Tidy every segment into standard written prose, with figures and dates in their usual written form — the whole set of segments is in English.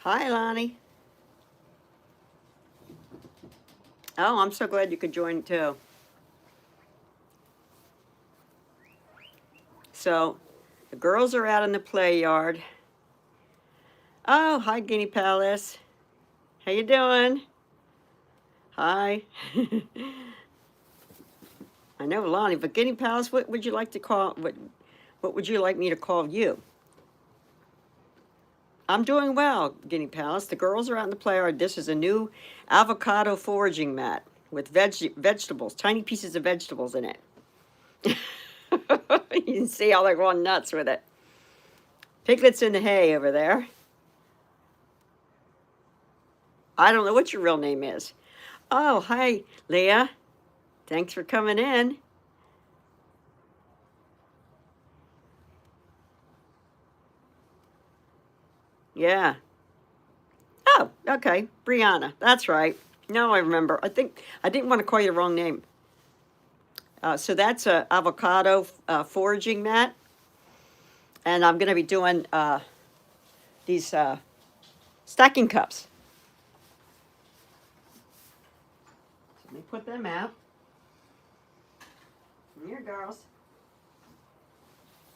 Hi, Lonnie. Oh, I'm so glad you could join too. So, the girls are out in the play yard. Oh, hi, Guinea Palace. How you doing? Hi. I know, Lonnie, but Guinea Palace, what would you like to call? What would you like me to call you? I'm doing well, Guinea Palace. The girls are out in the play yard. This is a new avocado foraging mat with vegetables, tiny pieces of vegetables in it. You can see how they're going nuts with it. Piglet's in the hay over there. I don't know what your real name is. Oh, hi, Leah. Thanks for coming in. Yeah. Oh, okay. Brianna. That's right. Now I remember. I think I didn't want to call you the wrong name. So that's a avocado foraging mat, and I'm going to be doing these stacking cups. So let me put them out. Here, girls.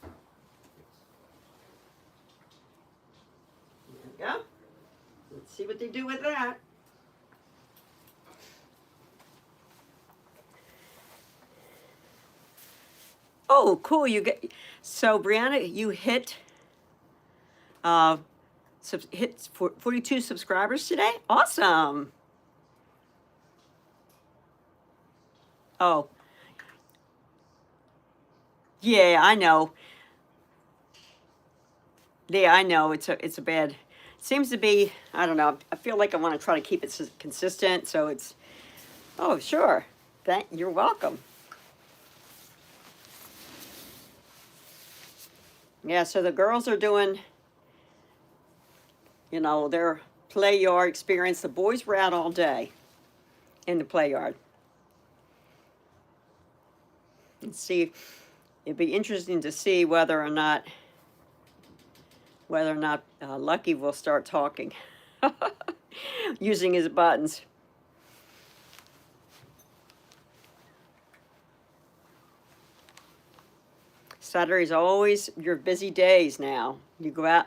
There we go. Let's see what they do with that. Oh, cool! You get so Brianna, you uh, hit 42 subscribers today. Awesome. Oh, yeah, I know. Yeah, I know. It's a bad. It seems to be. I don't know. I feel like I want to try to keep it consistent. So it's. Oh, sure. You're welcome. Yeah. So the girls are doing. Their play yard experience. The boys were out all day in the play yard. And see, it'd be interesting to see whether or not Lucky will start talking using his buttons. Saturday's always your busy days now. You go out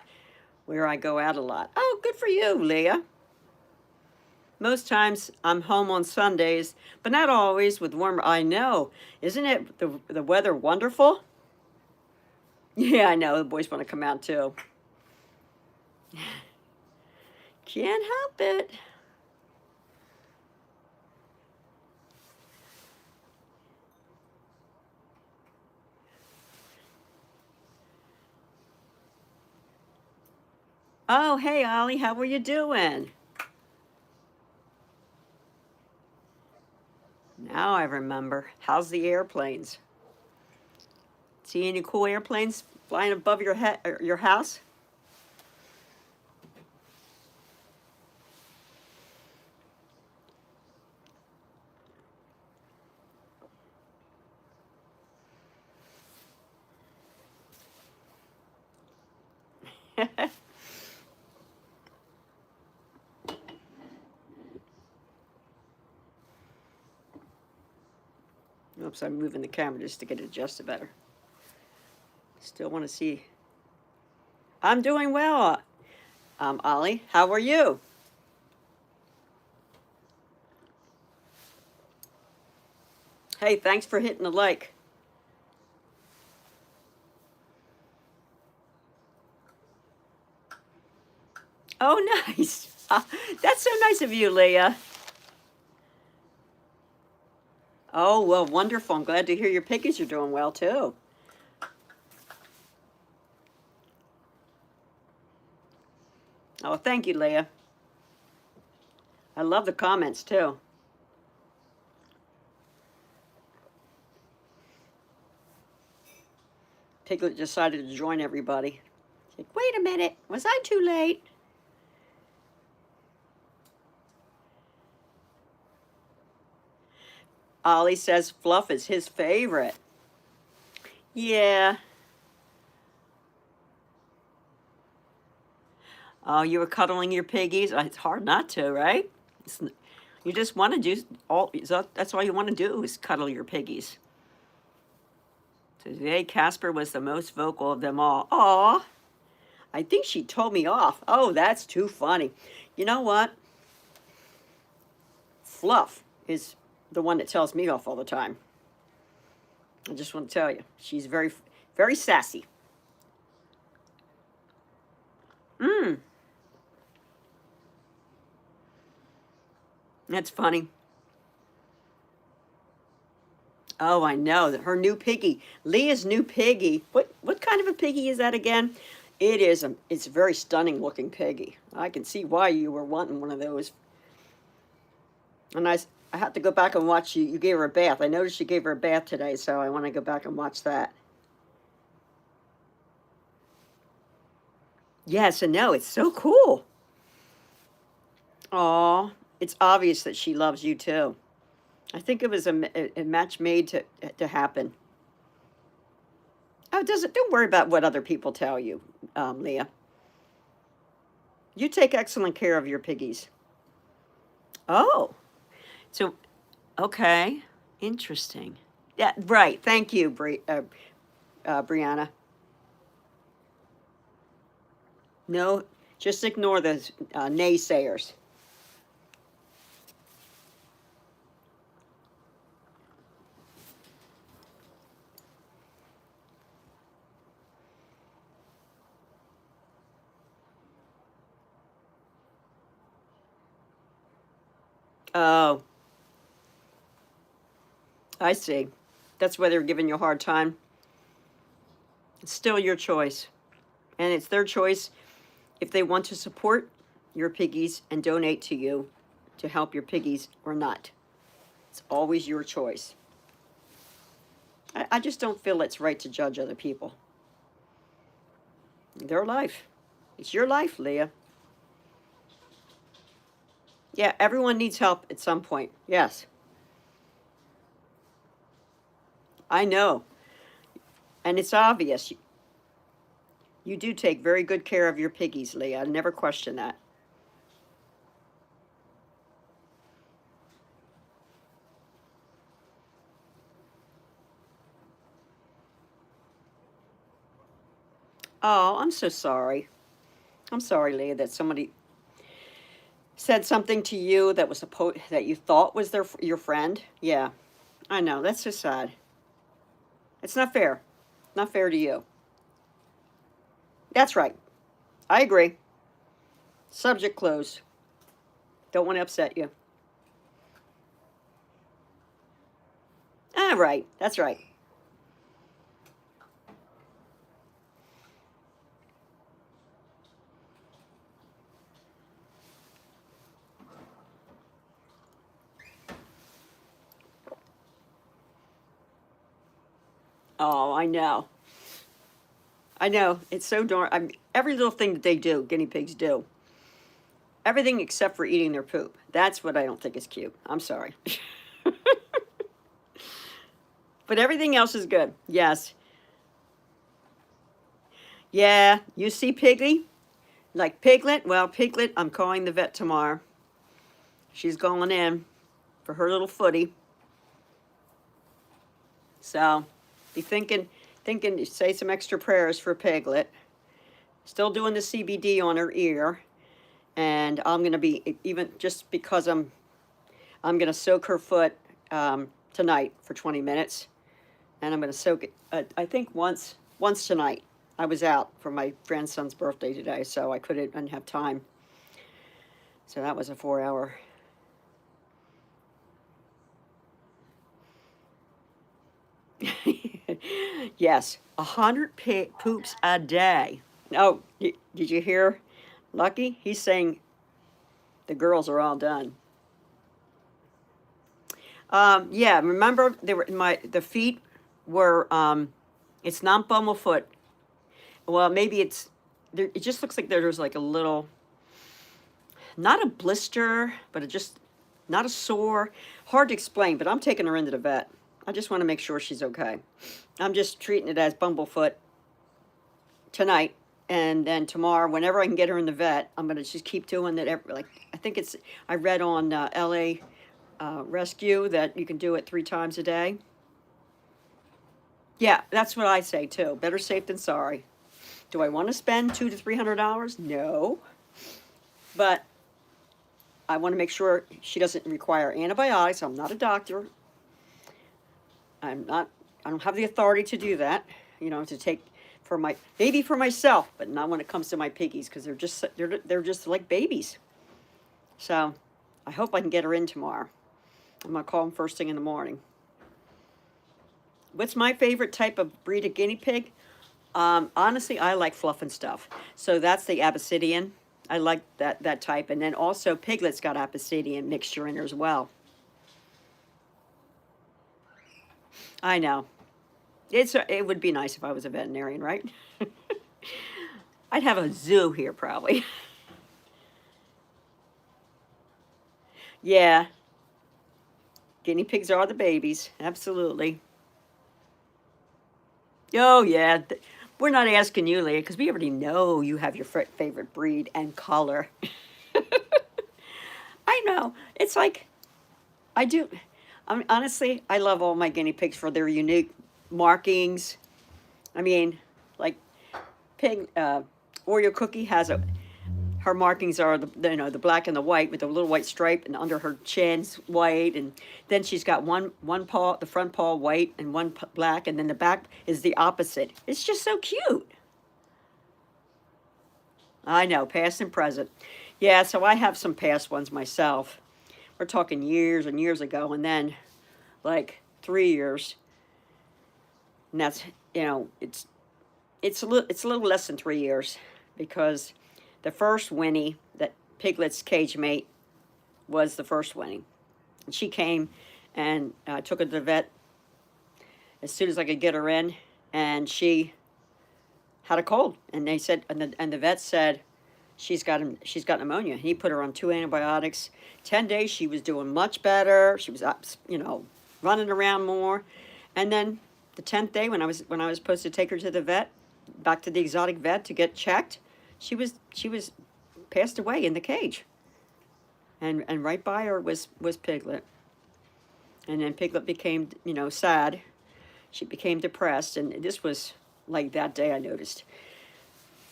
where I go out a lot. Oh, good for you, Leah. Most times I'm home on Sundays, but not always with warmer. I know. Isn't it the weather wonderful? Yeah, I know. The boys want to come out too. Can't help it. Oh, hey, Ollie, how are you doing? Now I remember. How's the airplanes? See any cool airplanes flying above your head, or your house? Oops, I'm moving the camera just to get it adjusted better. Still want to see. I'm doing well, Ollie. How are you? Hey, thanks for hitting the like. Oh, nice. That's so nice of you, Leah. Oh, well, wonderful. I'm glad to hear your piggies are doing well, too. Oh, thank you, Leah. I love the comments, too. Piglet decided to join everybody. Like, wait a minute. Was I too late? Ollie says Fluff is his favorite. Yeah. Oh, you were cuddling your piggies? It's hard not to, right? You just want to do all, that's all you want to do is cuddle your piggies. So today, Casper was the most vocal of them all. Aw, I think she told me off. Oh, that's too funny. You know what? Fluff is the one that tells me off all the time. I just want to tell you, she's very, very sassy. That's funny. Oh, I know that her new piggy, Leah's new piggy. What kind of a piggy is that again? It's a very stunning looking piggy. I can see why you were wanting one of those. And I have to go back and watch you. You gave her a bath. I noticed you gave her a bath today, so I want to go back and watch that. Yes, and no, it's so cool. Aw, it's obvious that she loves you too. I think it was a match made to happen. Oh, don't worry about what other people tell you, Leah. You take excellent care of your piggies. Oh, so okay, interesting. Yeah, right. Thank you, Brianna. No, just ignore the naysayers. Oh, I see. That's why they're giving you a hard time. It's still your choice. And it's their choice if they want to support your piggies and donate to you to help your piggies or not. It's always your choice. I just don't feel it's right to judge other people. Their life. It's your life, Leah. Yeah, everyone needs help at some point. Yes. I know. And it's obvious. You do take very good care of your piggies, Leah. I never question that. Oh, I'm so sorry. I'm sorry, Leah, that somebody said something to you that was that you thought was your friend. Yeah, I know. That's so sad. It's not fair. Not fair to you. That's right. I agree. Subject closed. Don't want to upset you. Ah, right. That's right. Oh, I know. I know. It's so darn. Every little thing that they do, guinea pigs do. Everything except for eating their poop. That's what I don't think is cute. I'm sorry. But everything else is good. Yes. Yeah. You see Piggy? Like Piglet? Well, Piglet, I'm calling the vet tomorrow. She's going in for her little footy. So be thinking to say some extra prayers for Piglet. Still doing the CBD on her ear. And I'm going to be, even just because I'm going to soak her foot tonight for 20 minutes. And I'm going to soak it, I think once tonight. I was out for my grandson's birthday today, so I couldn't have time. So that was a 4-hour. Yes, 100 poops a day. Oh, did you hear Lucky? He's saying the girls are all done. Yeah, remember they were the feet were it's not bumblefoot. Well, maybe it's there. It just looks like there's like a little, not a blister, but it just not a sore. Hard to explain, but I'm taking her into the vet. I just want to make sure she's okay. I'm just treating it as bumblefoot tonight, and then tomorrow, whenever I can get her in the vet, I'm gonna just keep doing that. Like I think it's I read on LA Rescue that you can do it 3 times a day. Yeah, that's what I say too. Better safe than sorry. Do I want to spend $200 to $300? No, but I want to make sure she doesn't require antibiotics. I'm not a doctor. I'm not. I don't have the authority to do that. You know, to take for my maybe for myself, but not when it comes to my piggies because they're just like babies. So I hope I can get her in tomorrow. I'm gonna call them first thing in the morning. What's my favorite type of breed of guinea pig? Honestly, I like fluff and stuff. So that's the Abyssinian. I like that type. And then also Piglet's got Abyssinian mixture in her as well. I know. It would be nice if I was a veterinarian, right? I'd have a zoo here probably. Yeah, guinea pigs are the babies. Absolutely. Oh, yeah. We're not asking you, Leah, because we already know you have your favorite breed and color. I know. It's like, I do. Honestly, I love all my guinea pigs for their unique markings. I mean, like, pig, Oreo Cookie has her markings are the black and the white with a little white stripe, and under her chin's white, and then she's got one paw, the front paw white and one black, and then the back is the opposite. It's just so cute. I know, past and present. Yeah, so I have some past ones myself. We're talking years and years ago, and then like 3 years, and that's it's a little less than 3 years because the first Winnie, that Piglet's cage mate, was the first Winnie. And she came, and I took her to the vet as soon as I could get her in, and she had a cold. And they said, and the vet said, she's got pneumonia. He put her on 2 antibiotics. 10 days, she was doing much better. She was up, running around more. And then the 10th day, when I was supposed to take her to the vet, back to the exotic vet to get checked, she was passed away in the cage. And right by her was Piglet. And then Piglet became, sad. She became depressed, and this was like that day I noticed.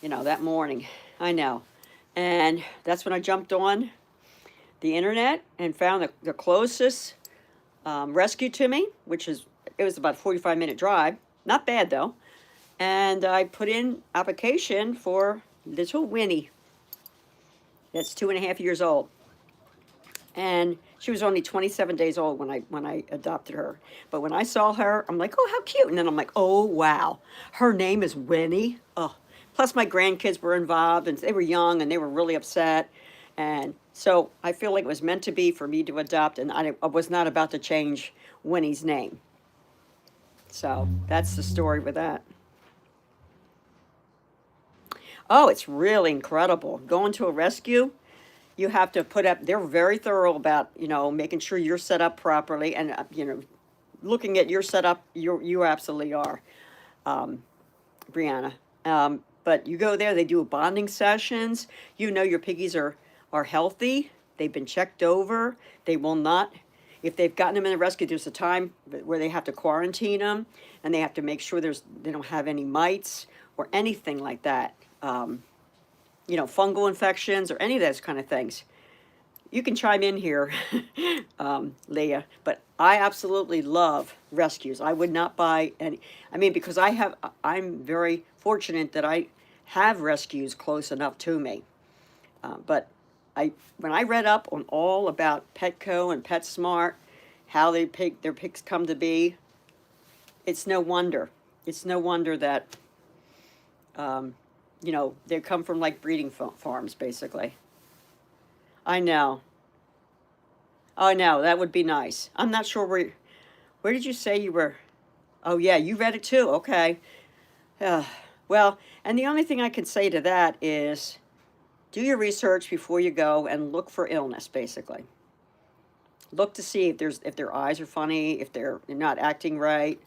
That morning. I know. And that's when I jumped on the internet and found the closest rescue to me, it was about a 45-minute drive. Not bad, though. And I put in application for little Winnie. That's 2.5 years old. And she was only 27 days old when I adopted her. But when I saw her, I'm like, oh, how cute. And then I'm like, oh, wow. Her name is Winnie. Oh. Plus, my grandkids were involved, and they were young, and they were really upset. And so I feel like it was meant to be for me to adopt, and I was not about to change Winnie's name. So that's the story with that. Oh, it's really incredible. Going to a rescue, you have to put up, they're very thorough about, making sure you're set up properly, and, looking at your setup, you absolutely are, Brianna. But you go there, they do bonding sessions. Your piggies are healthy. They've been checked over. They will not, if they've gotten them in a rescue, there's a time where they have to quarantine them, and they have to make sure they don't have any mites or anything like that. Fungal infections or any of those kind of things. You can chime in here, Leah, but I absolutely love rescues. I would not buy any. I mean, because I'm very fortunate that I have rescues close enough to me. But when I read up on all about Petco and PetSmart, how their pigs come to be, it's no wonder. It's no wonder that, they come from like breeding farms, basically. I know. Oh, no, that would be nice. I'm not sure where did you say you were? Oh, yeah, you read it too. Okay. Well, and the only thing I can say to that is do your research before you go and look for illness, basically. Look to see if their eyes are funny, if they're not acting right.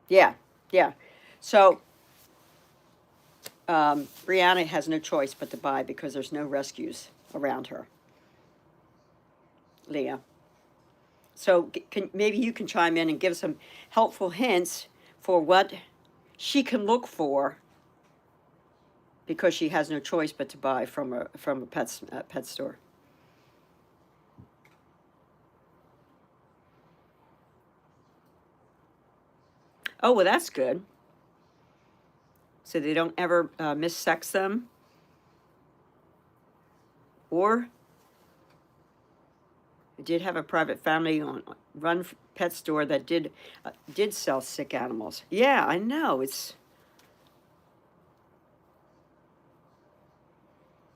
Yeah. Yeah. So Brianna has no choice but to buy because there's no rescues around her, Leah. So maybe you can chime in and give some helpful hints for what she can look for because she has no choice but to buy from a pet store. Oh, well, that's good. So they don't ever missex them, or I did have a private family on run pet store that did sell sick animals. Yeah, I know.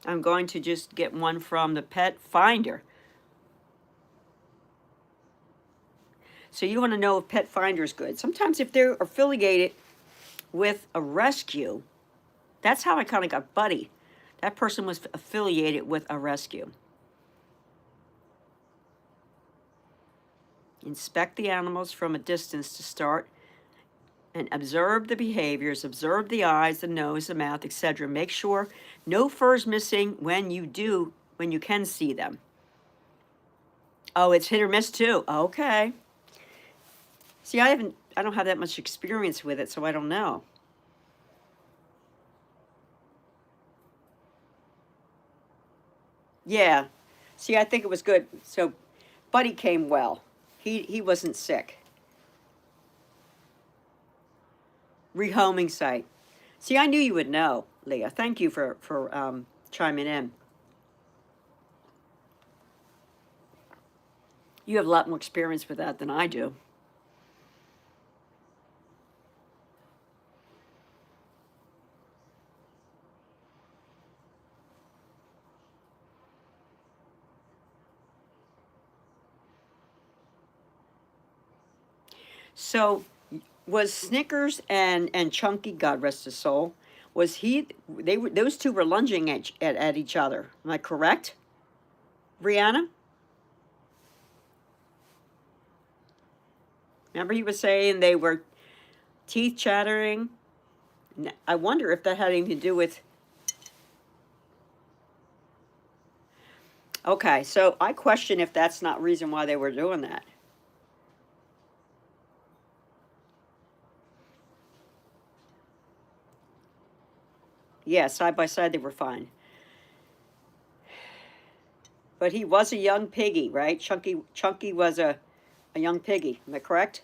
I'm going to just get one from the pet finder. So you want to know if pet finder is good. Sometimes if they're affiliated with a rescue, that's how I kind of got Buddy. That person was affiliated with a rescue. Inspect the animals from a distance to start and observe the behaviors, observe the eyes, the nose, the mouth, etc. Make sure no fur is missing when you can see them. Oh, it's hit or miss too. Okay. See, I don't have that much experience with it, so I don't know. Yeah. See, I think it was good. So Buddy came well. He wasn't sick. Rehoming site. See, I knew you would know, Leah. Thank you for chiming in. You have a lot more experience with that than I do. So, was Snickers and Chunky, God rest his soul, was he? They were those two were lunging at each other. Am I correct, Brianna? Remember he was saying they were teeth chattering. I wonder if that had anything to do with. Okay, so I question if that's not reason why they were doing that. Yeah, side by side they were fine. But he was a young piggy, right? Chunky was a young piggy. Am I correct?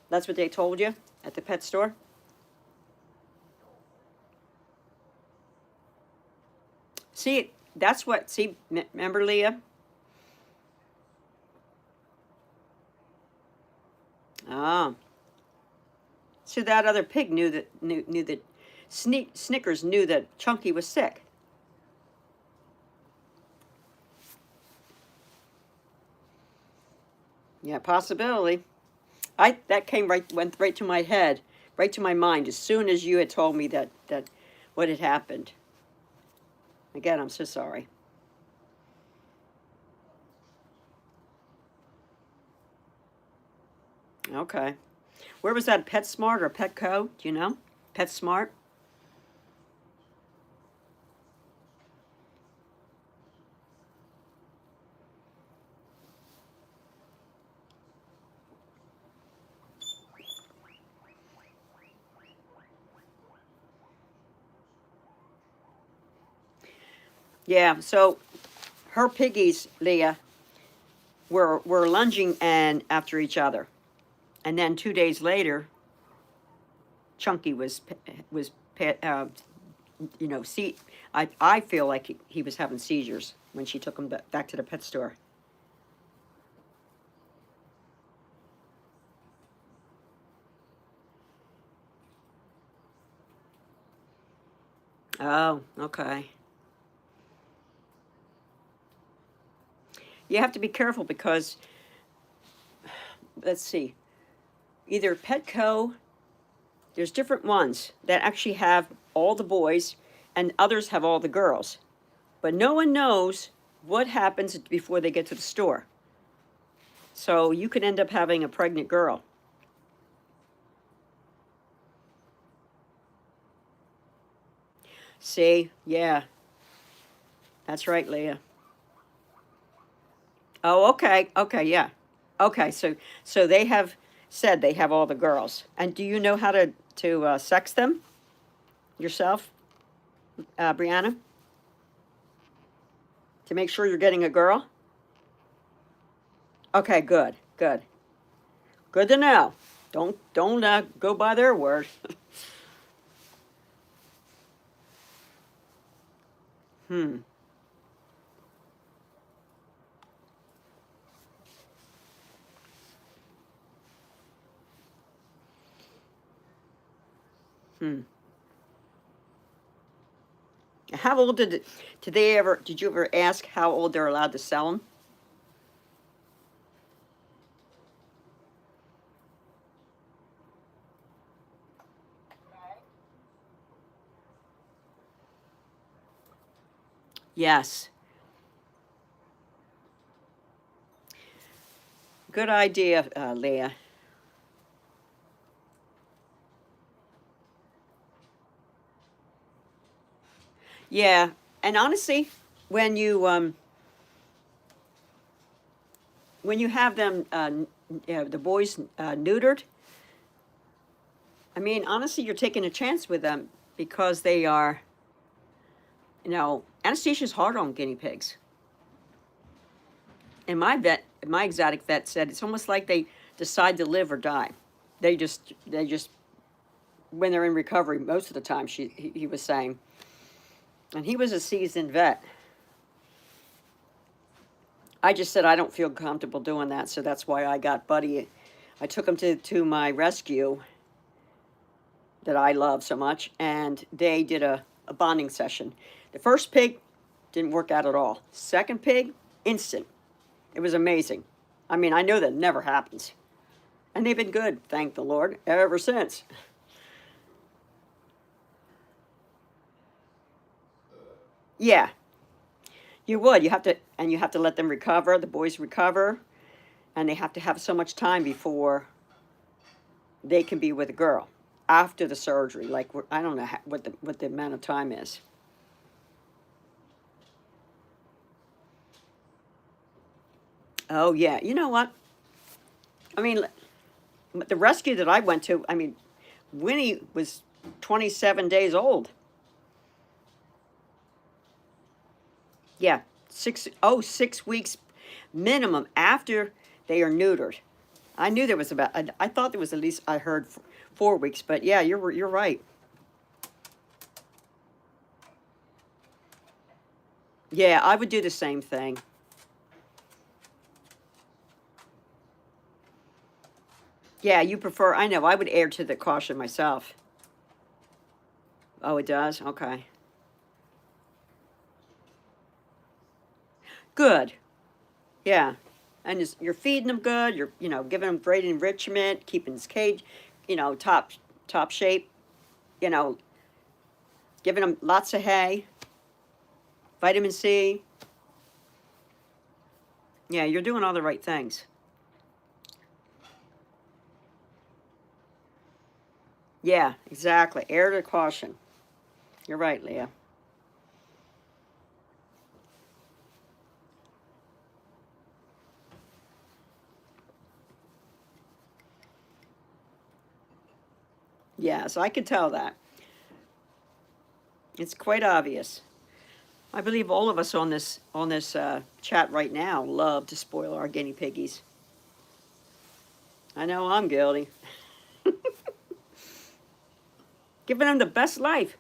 That's what they told you at the pet store? See, that's what, see, remember Leah? Ah. So that other pig knew that Snickers knew that Chunky was sick. Yeah, possibility. I that came went right to my head, right to my mind as soon as you had told me that what had happened. Again, I'm so sorry. Okay. Where was that? PetSmart or Petco? Do you know? PetSmart? Yeah, so her piggies, Leah, were lunging and after each other. And then 2 days later, Chunky was see, I feel like he was having seizures when she took him back to the pet store. Oh, okay. You have to be careful because let's see, either Petco, there's different ones that actually have all the boys and others have all the girls. But no one knows what happens before they get to the store. So you could end up having a pregnant girl. See? Yeah. That's right, Leah. Oh, okay. Okay, yeah. Okay, so they have said they have all the girls. And do you know how to sex them yourself, Brianna, to make sure you're getting a girl? Okay, good, good, good to know. Don't go by their word. Hmm. Hmm. How old did they ever? Did you ever ask how old they're allowed to sell them? Yes. Good idea, Leah. Yeah, and honestly, when you um, when you have them, the boys neutered, I mean, honestly, you're taking a chance with them because they are, anesthesia's hard on guinea pigs. And my exotic vet said it's almost like they decide to live or die. They just, when they're in recovery, most of the time, he was saying, and he was a seasoned vet. I just said I don't feel comfortable doing that, so that's why I got Buddy. I took him to my rescue that I love so much, and they did a bonding session. The first pig didn't work out at all. Second pig, instant. It was amazing. I mean, I know that never happens. And they've been good, thank the Lord, ever since. Yeah, you would. You have to let them recover, the boys recover, and they have to have so much time before they can be with a girl after the surgery. Like, I don't know what the amount of time is. Oh, yeah. You know what? I mean, the rescue that I went to, I mean, Winnie was 27 days old. Yeah, 6 weeks minimum after they are neutered. I knew there was I thought there was at least, I heard 4 weeks, but yeah, you're right. Yeah, I would do the same thing. Yeah, you prefer, I know, I would err to the caution myself. Oh, it does? Okay. Good. Yeah. And you're feeding them good, you're, giving them great enrichment, keeping his cage, top shape, you know, giving them lots of hay, vitamin C. Yeah, you're doing all the right things. Yeah, exactly. Air to caution. You're right, Leah. Yes, I could tell that. It's quite obvious. I believe all of us on this chat right now love to spoil our guinea piggies. I know I'm guilty. Giving them the best life.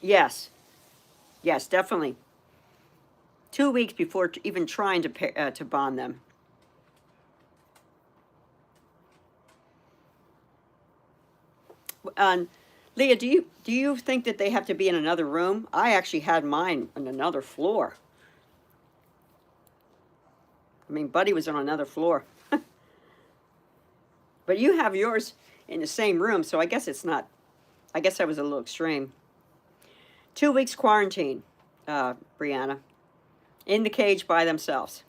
Yes, yes, definitely. 2 weeks before even trying to bond them. Leah, do you think that they have to be in another room? I actually had mine on another floor. I mean, Buddy was on another floor, but you have yours in the same room, so I guess it's not. I guess that was a little extreme. 2 weeks quarantine, Brianna, in the cage by themselves.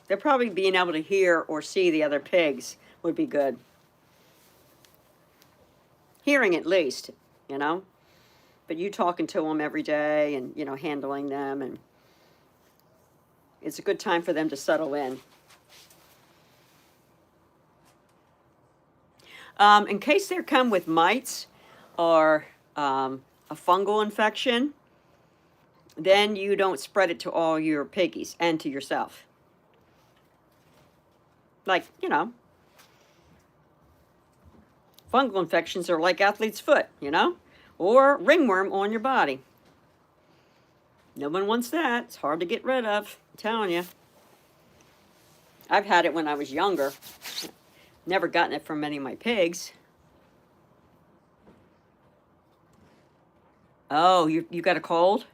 They're probably being able to hear or see the other pigs would be good. Hearing at least, you know. But you talking to them every day and, you know, handling them, and it's a good time for them to settle in. In case they come with mites or a fungal infection, then you don't spread it to all your piggies and to yourself. Like, you know, fungal infections are like athlete's foot, you know, or ringworm on your body. No one wants that. It's hard to get rid of, I'm telling you. I've had it when I was younger. Never gotten it from any of my pigs. Oh, you got a cold?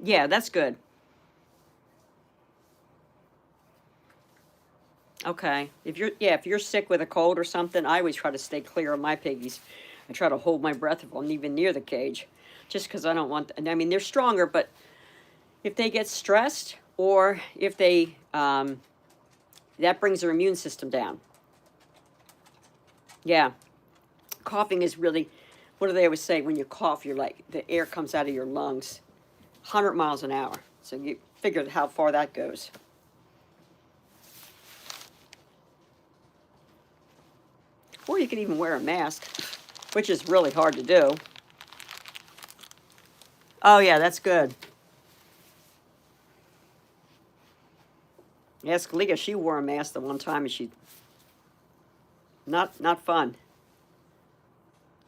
Yeah, that's good. Okay. If you're sick with a cold or something, I always try to stay clear of my piggies. I try to hold my breath if I'm even near the cage, just because I don't want. I mean, they're stronger, but if they get stressed or if they that brings their immune system down. Yeah, coughing is really. What do they always say? When you cough, you're like the air comes out of your lungs, 100 miles an hour. So you figure how far that goes. Or you can even wear a mask, which is really hard to do. Oh yeah, that's good. Ask Leah, she wore a mask the one time and she not fun.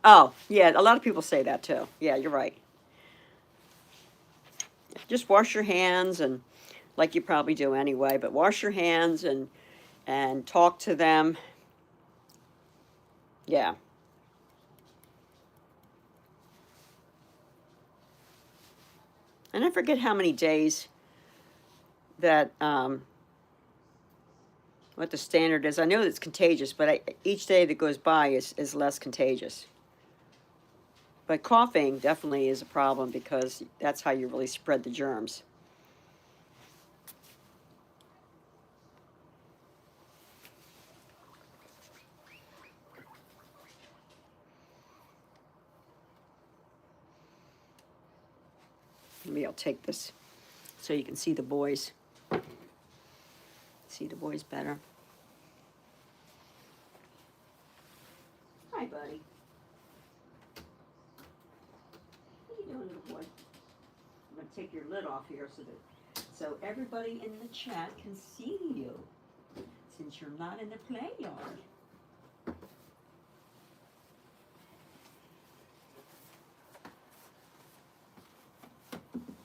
Oh, yeah, a lot of people say that too. Yeah, you're right. Just wash your hands, and like you probably do anyway, but wash your hands and talk to them. Yeah. And I forget how many days that what the standard is. I know it's contagious, but each day that goes by is less contagious. But coughing definitely is a problem because that's how you really spread the germs. Maybe I'll take this so you can see the boys. See the boys better. Hi, buddy. What are you doing, little boy? I'm going to take your lid off here so everybody in the chat can see you, since you're not in the play yard.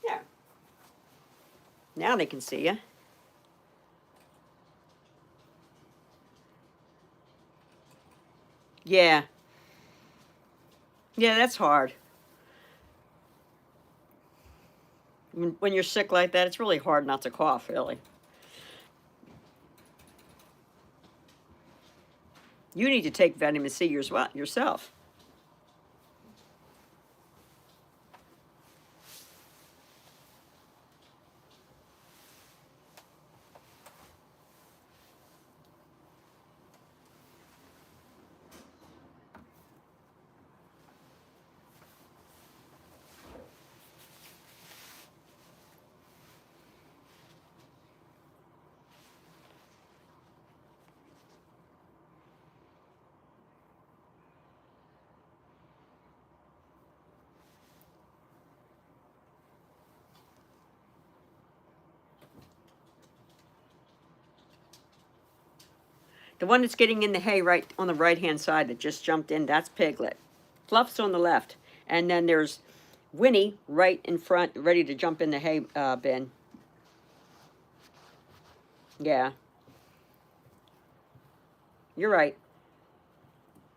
There. Now they can see you. Yeah. Yeah, that's hard. When you're sick like that, it's really hard not to cough, really. You need to take vitamin C yourself. The one that's getting in the hay right on the right-hand side that just jumped in, that's Piglet. Fluff's on the left. And then there's Winnie right in front, ready to jump in the hay bin. Yeah. You're right.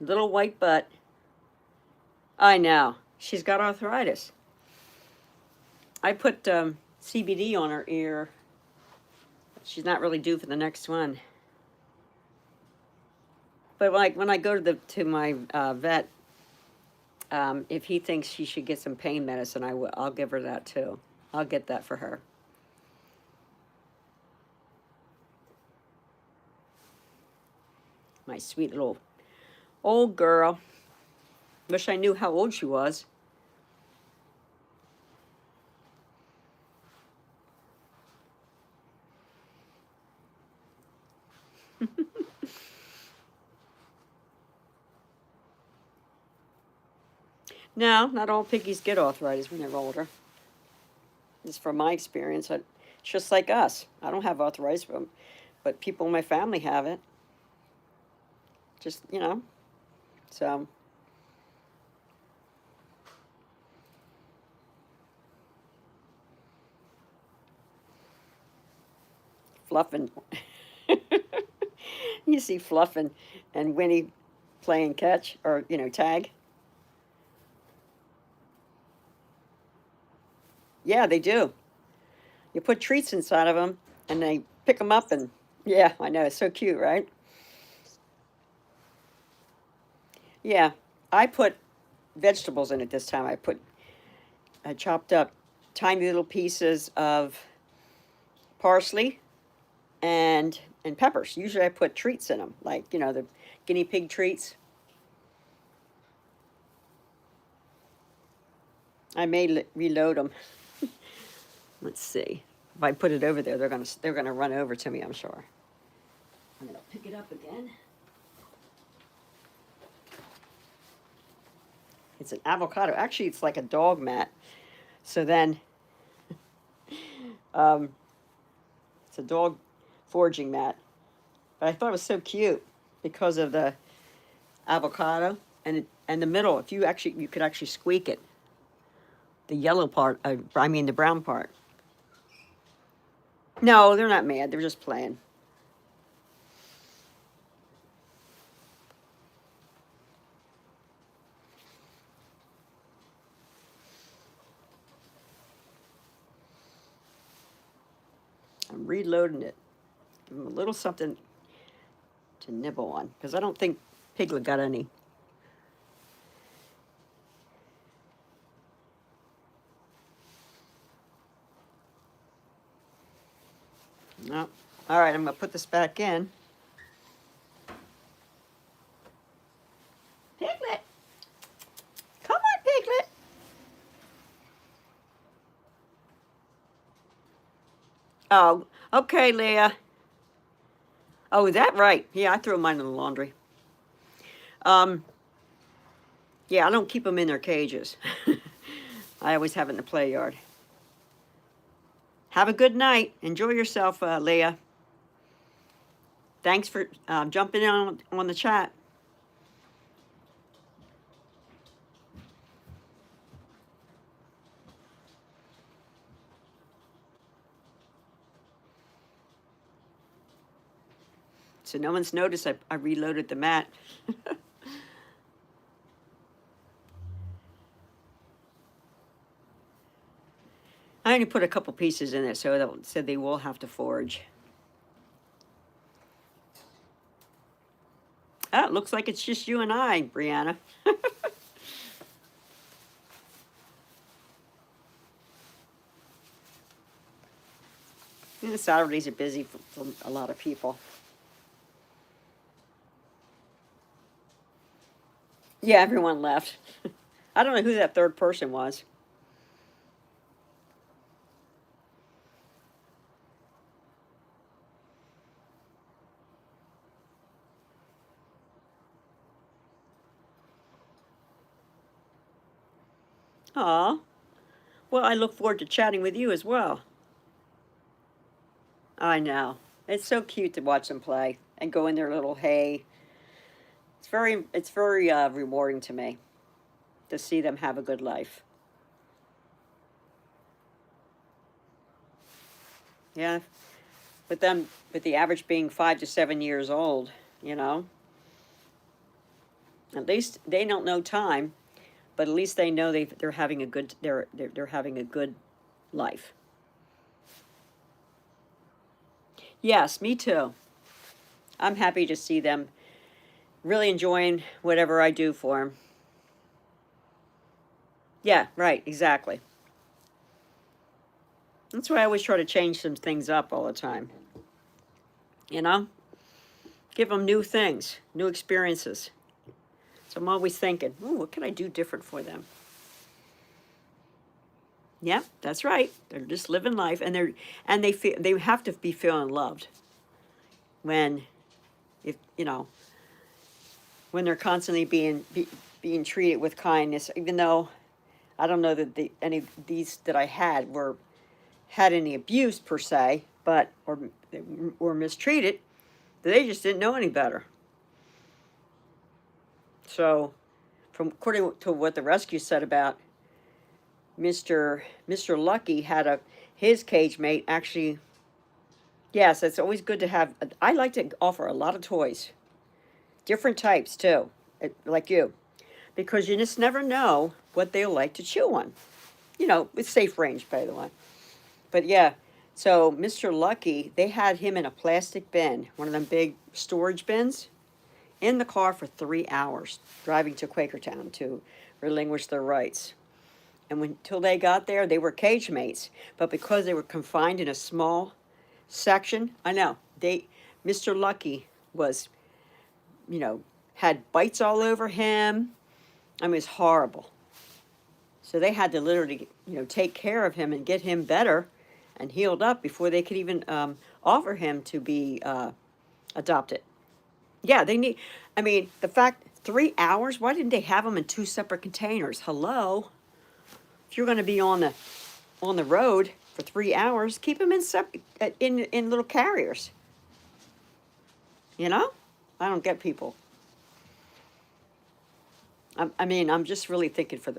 Little white butt. I know. She's got arthritis. I put CBD on her ear. She's not really due for the next one. But like when I go to my vet, if he thinks she should get some pain medicine, I'll give her that too. I'll get that for her. My sweet little old girl. Wish I knew how old she was. No, not all piggies get arthritis when they're older. Just from my experience. It's just like us. I don't have arthritis, but people in my family have it. Just, so. Fluffing. You see Fluffin and Winnie playing catch or, tag. Yeah, they do. You put treats inside of them and they pick them up and, yeah, I know. It's so cute, right? Yeah. I put vegetables in it this time. I chopped up tiny little pieces of parsley and peppers. Usually I put treats in them, like, the guinea pig treats. I may reload them. Let's see. If I put it over there, they're gonna run over to me, I'm sure. I'm gonna pick it up again. It's an avocado. Actually, it's like a dog mat. So then, it's a dog foraging mat. But I thought it was so cute because of the avocado and the middle. If you could actually squeak it. The yellow part. I mean the brown part. No, they're not mad. They're just playing. I'm reloading it. Give them a little something to nibble on because I don't think Piglet got any. No. All right, I'm gonna put this back in. Piglet, come on, Piglet. Oh, okay, Leah. Oh, is that right? Yeah, I threw mine in the laundry. Um, yeah, I don't keep them in their cages. I always have it in the play yard. Have a good night. Enjoy yourself, Leah. Thanks for jumping in on the chat. So no one's noticed I reloaded the mat. I only put a couple pieces in it, so they will have to forage. Ah, it looks like it's just you and I, Brianna. The Saturdays are busy for a lot of people. Yeah, everyone left. I don't know who that third person was. Aw. Well, I look forward to chatting with you as well. I know. It's so cute to watch them play and go in their little hay. It's very rewarding to me to see them have a good life. Yeah, with the average being 5 to 7 years old, you know. At least they don't know time, but at least they know they're having a good they're having a good life. Yes, me too. I'm happy to see them really enjoying whatever I do for them. Yeah, right, exactly. That's why I always try to change some things up all the time. You know, Give them new things, new experiences. So I'm always thinking, ooh, what can I do different for them? Yeah, that's right. They're just living life, and they have to be feeling loved when, if you know, when they're constantly being treated with kindness. Even though I don't know that any of these that I had any abuse per se, but or mistreated, they just didn't know any better. So, from according to what the rescue said about Mr. Lucky had his cage mate actually. Yes, it's always good to have. I like to offer a lot of toys, different types too, like you, because you just never know what they'll like to chew on. With safe range, by the way. But yeah, so Mr. Lucky, they had him in a plastic bin, one of them big storage bins, in the car for 3 hours, driving to Quakertown to relinquish their rights. And until they got there, they were cage mates. But because they were confined in a small section, I know, Mr. Lucky was, had bites all over him. I mean, it was horrible. So they had to literally, take care of him and get him better and healed up before they could even offer him to be adopted. Yeah, the fact 3 hours, why didn't they have them in two separate containers? Hello? If you're going to be on the road for 3 hours, keep them in little carriers. I don't get people. I'm just really thinking for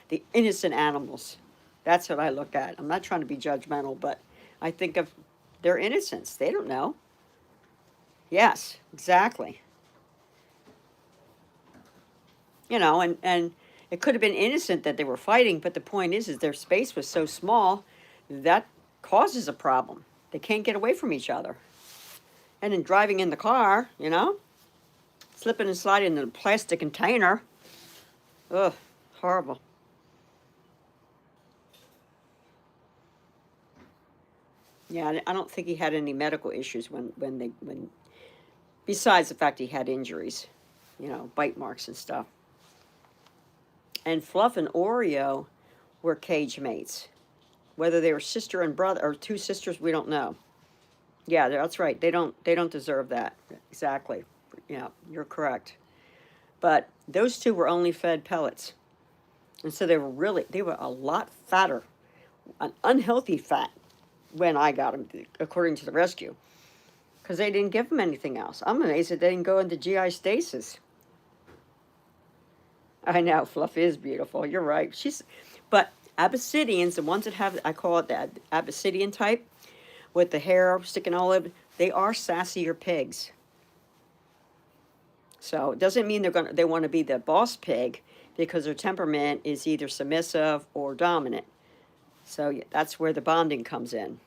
the innocent animals. That's what I look at. I'm not trying to be judgmental, but I think of their innocence. They don't know. Yes, exactly. And it could have been innocent that they were fighting, but the point is their space was so small that causes a problem. They can't get away from each other. And then driving in the car, slipping and sliding in a plastic container. Ugh, horrible. Yeah, I don't think he had any medical issues when besides the fact he had injuries, bite marks and stuff. And Fluff and Oreo were cage mates. Whether they were sister and brother or two sisters, we don't know. Yeah, that's right. They don't deserve that. Exactly. Yeah, you're correct. But those two were only fed pellets. And so they were a lot fatter, an unhealthy fat when I got them, according to the rescue, because they didn't give them anything else. I'm amazed that they didn't go into GI stasis. I know, Fluff is beautiful. You're right. But Abyssinians, the ones that have, I call it the Abyssinian type, with the hair sticking all over, they are sassier pigs. So it doesn't mean they want to be the boss pig, because their temperament is either submissive or dominant. So that's where the bonding comes in.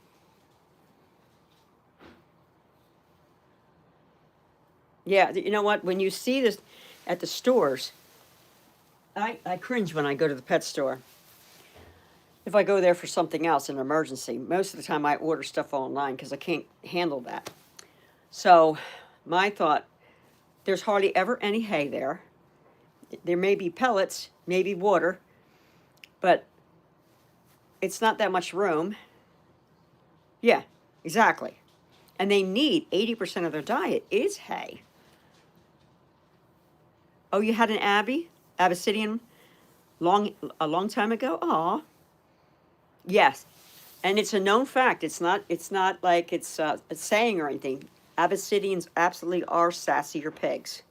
Yeah, you know what? When you see this at the stores, I cringe when I go to the pet store. If I go there for something else, an emergency, most of the time I order stuff online because I can't handle that. So my thought, there's hardly ever any hay there. There may be pellets, maybe water, but it's not that much room. Yeah, exactly. And they need 80% of their diet is hay. Oh, you had an Abyssinian a long time ago? Aw. Yes. And it's a known fact. It's not like it's a saying or anything. Abyssinians absolutely are sassier pigs.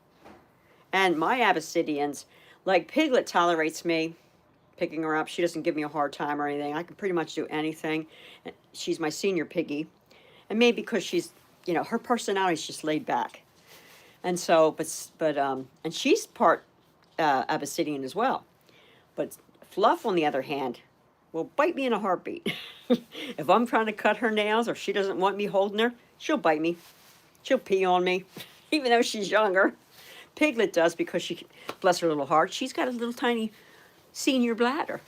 And my Abyssinians, like Piglet tolerates me picking her up. She doesn't give me a hard time or anything. I can pretty much do anything. She's my senior piggy. And maybe because she's, her personality is just laid back. And so, and she's part Abyssinian as well. But Fluff, on the other hand, will bite me in a heartbeat. If I'm trying to cut her nails or she doesn't want me holding her, she'll bite me. She'll pee on me, even though she's younger. Piglet does because bless her little heart, she's got a little tiny senior bladder,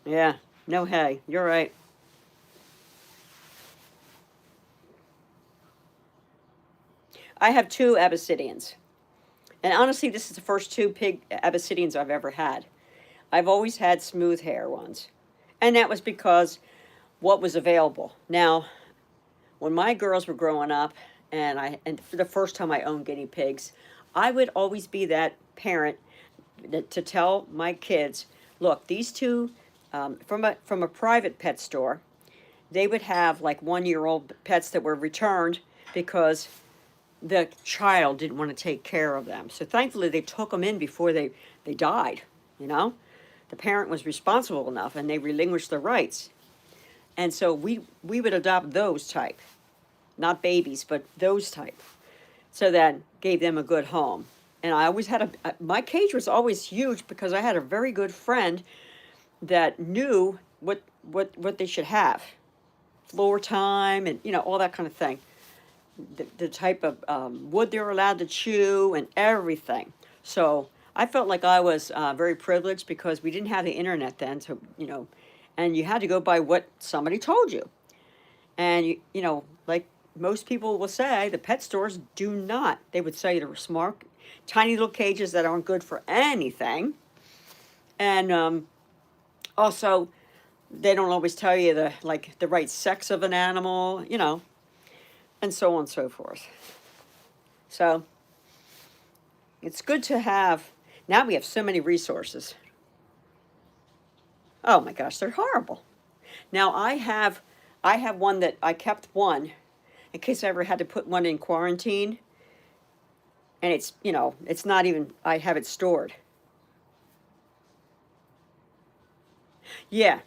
Yeah, no hay. You're right. I have two Abyssinians. And honestly, this is the first two pig Abyssinians I've ever had. I've always had smooth hair ones. And that was because what was available. Now, when my girls were growing up, and for the first time I owned guinea pigs, I would always be that parent to tell my kids, look, these two from a private pet store, they would have like 1 year old pets that were returned because the child didn't want to take care of them. So thankfully they took them in before they died, you know? The parent was responsible enough and they relinquished their rights. And so we would adopt those type, not babies, but those type. So that gave them a good home. And I always had my cage was always huge because I had a very good friend that knew what they should have. Floor time and, all that kind of thing. The type of wood they were allowed to chew and everything. So I felt like I was very privileged because we didn't have the internet then, so and you had to go by what somebody told you. And like most people will say, the pet stores do not. They would say they were smart, tiny little cages that aren't good for anything, and also they don't always tell you the right sex of an animal, and so on and so forth. So it's good to have. Now we have so many resources. Oh my gosh, they're horrible. Now I have one that I kept one in case I ever had to put one in quarantine. And it's not even, I have it stored. Yeah,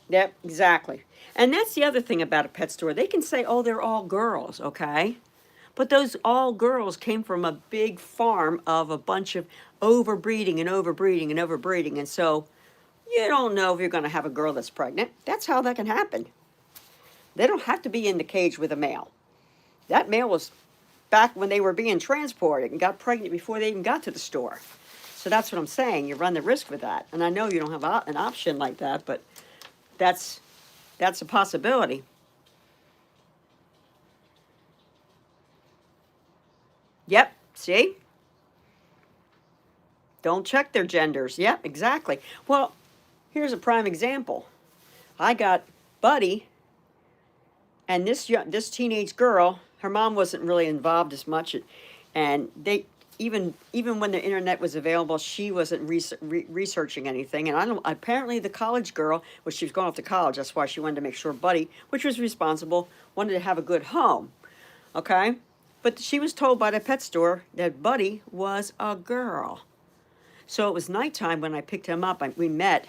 yep, exactly. And that's the other thing about a pet store. They can say, oh, they're all girls, okay? But those all girls came from a big farm of a bunch of overbreeding and overbreeding and overbreeding. And so you don't know if you're going to have a girl that's pregnant. That's how that can happen. They don't have to be in the cage with a male. That male was back when they were being transported and got pregnant before they even got to the store. So that's what I'm saying. You run the risk with that. And I know you don't have an option like that, but that's a possibility. Yep, see? Don't check their genders. Yep, exactly. Well, here's a prime example. I got Buddy, and this teenage girl, her mom wasn't really involved as much, and they even when the internet was available, she wasn't researching anything. And apparently the college girl, well, she was going off to college. That's why she wanted to make sure Buddy, which was responsible, wanted to have a good home. Okay, but she was told by the pet store that Buddy was a girl. So it was nighttime when I picked him up. We met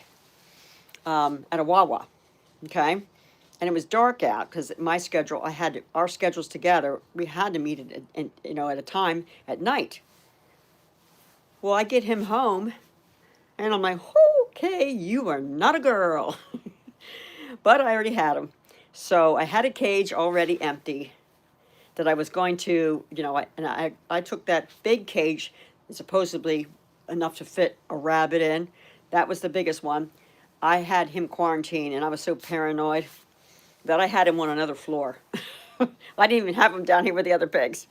at a Wawa, okay? And it was dark out because my schedule, our schedules together, we had to meet at a time at night. Well, I get him home, and I'm like, okay, you are not a girl. But I already had him. So I had a cage already empty that I was going to, I took that big cage, supposedly enough to fit a rabbit in. That was the biggest one. I had him quarantined, and I was so paranoid that I had him on another floor. I didn't even have him down here with the other pigs.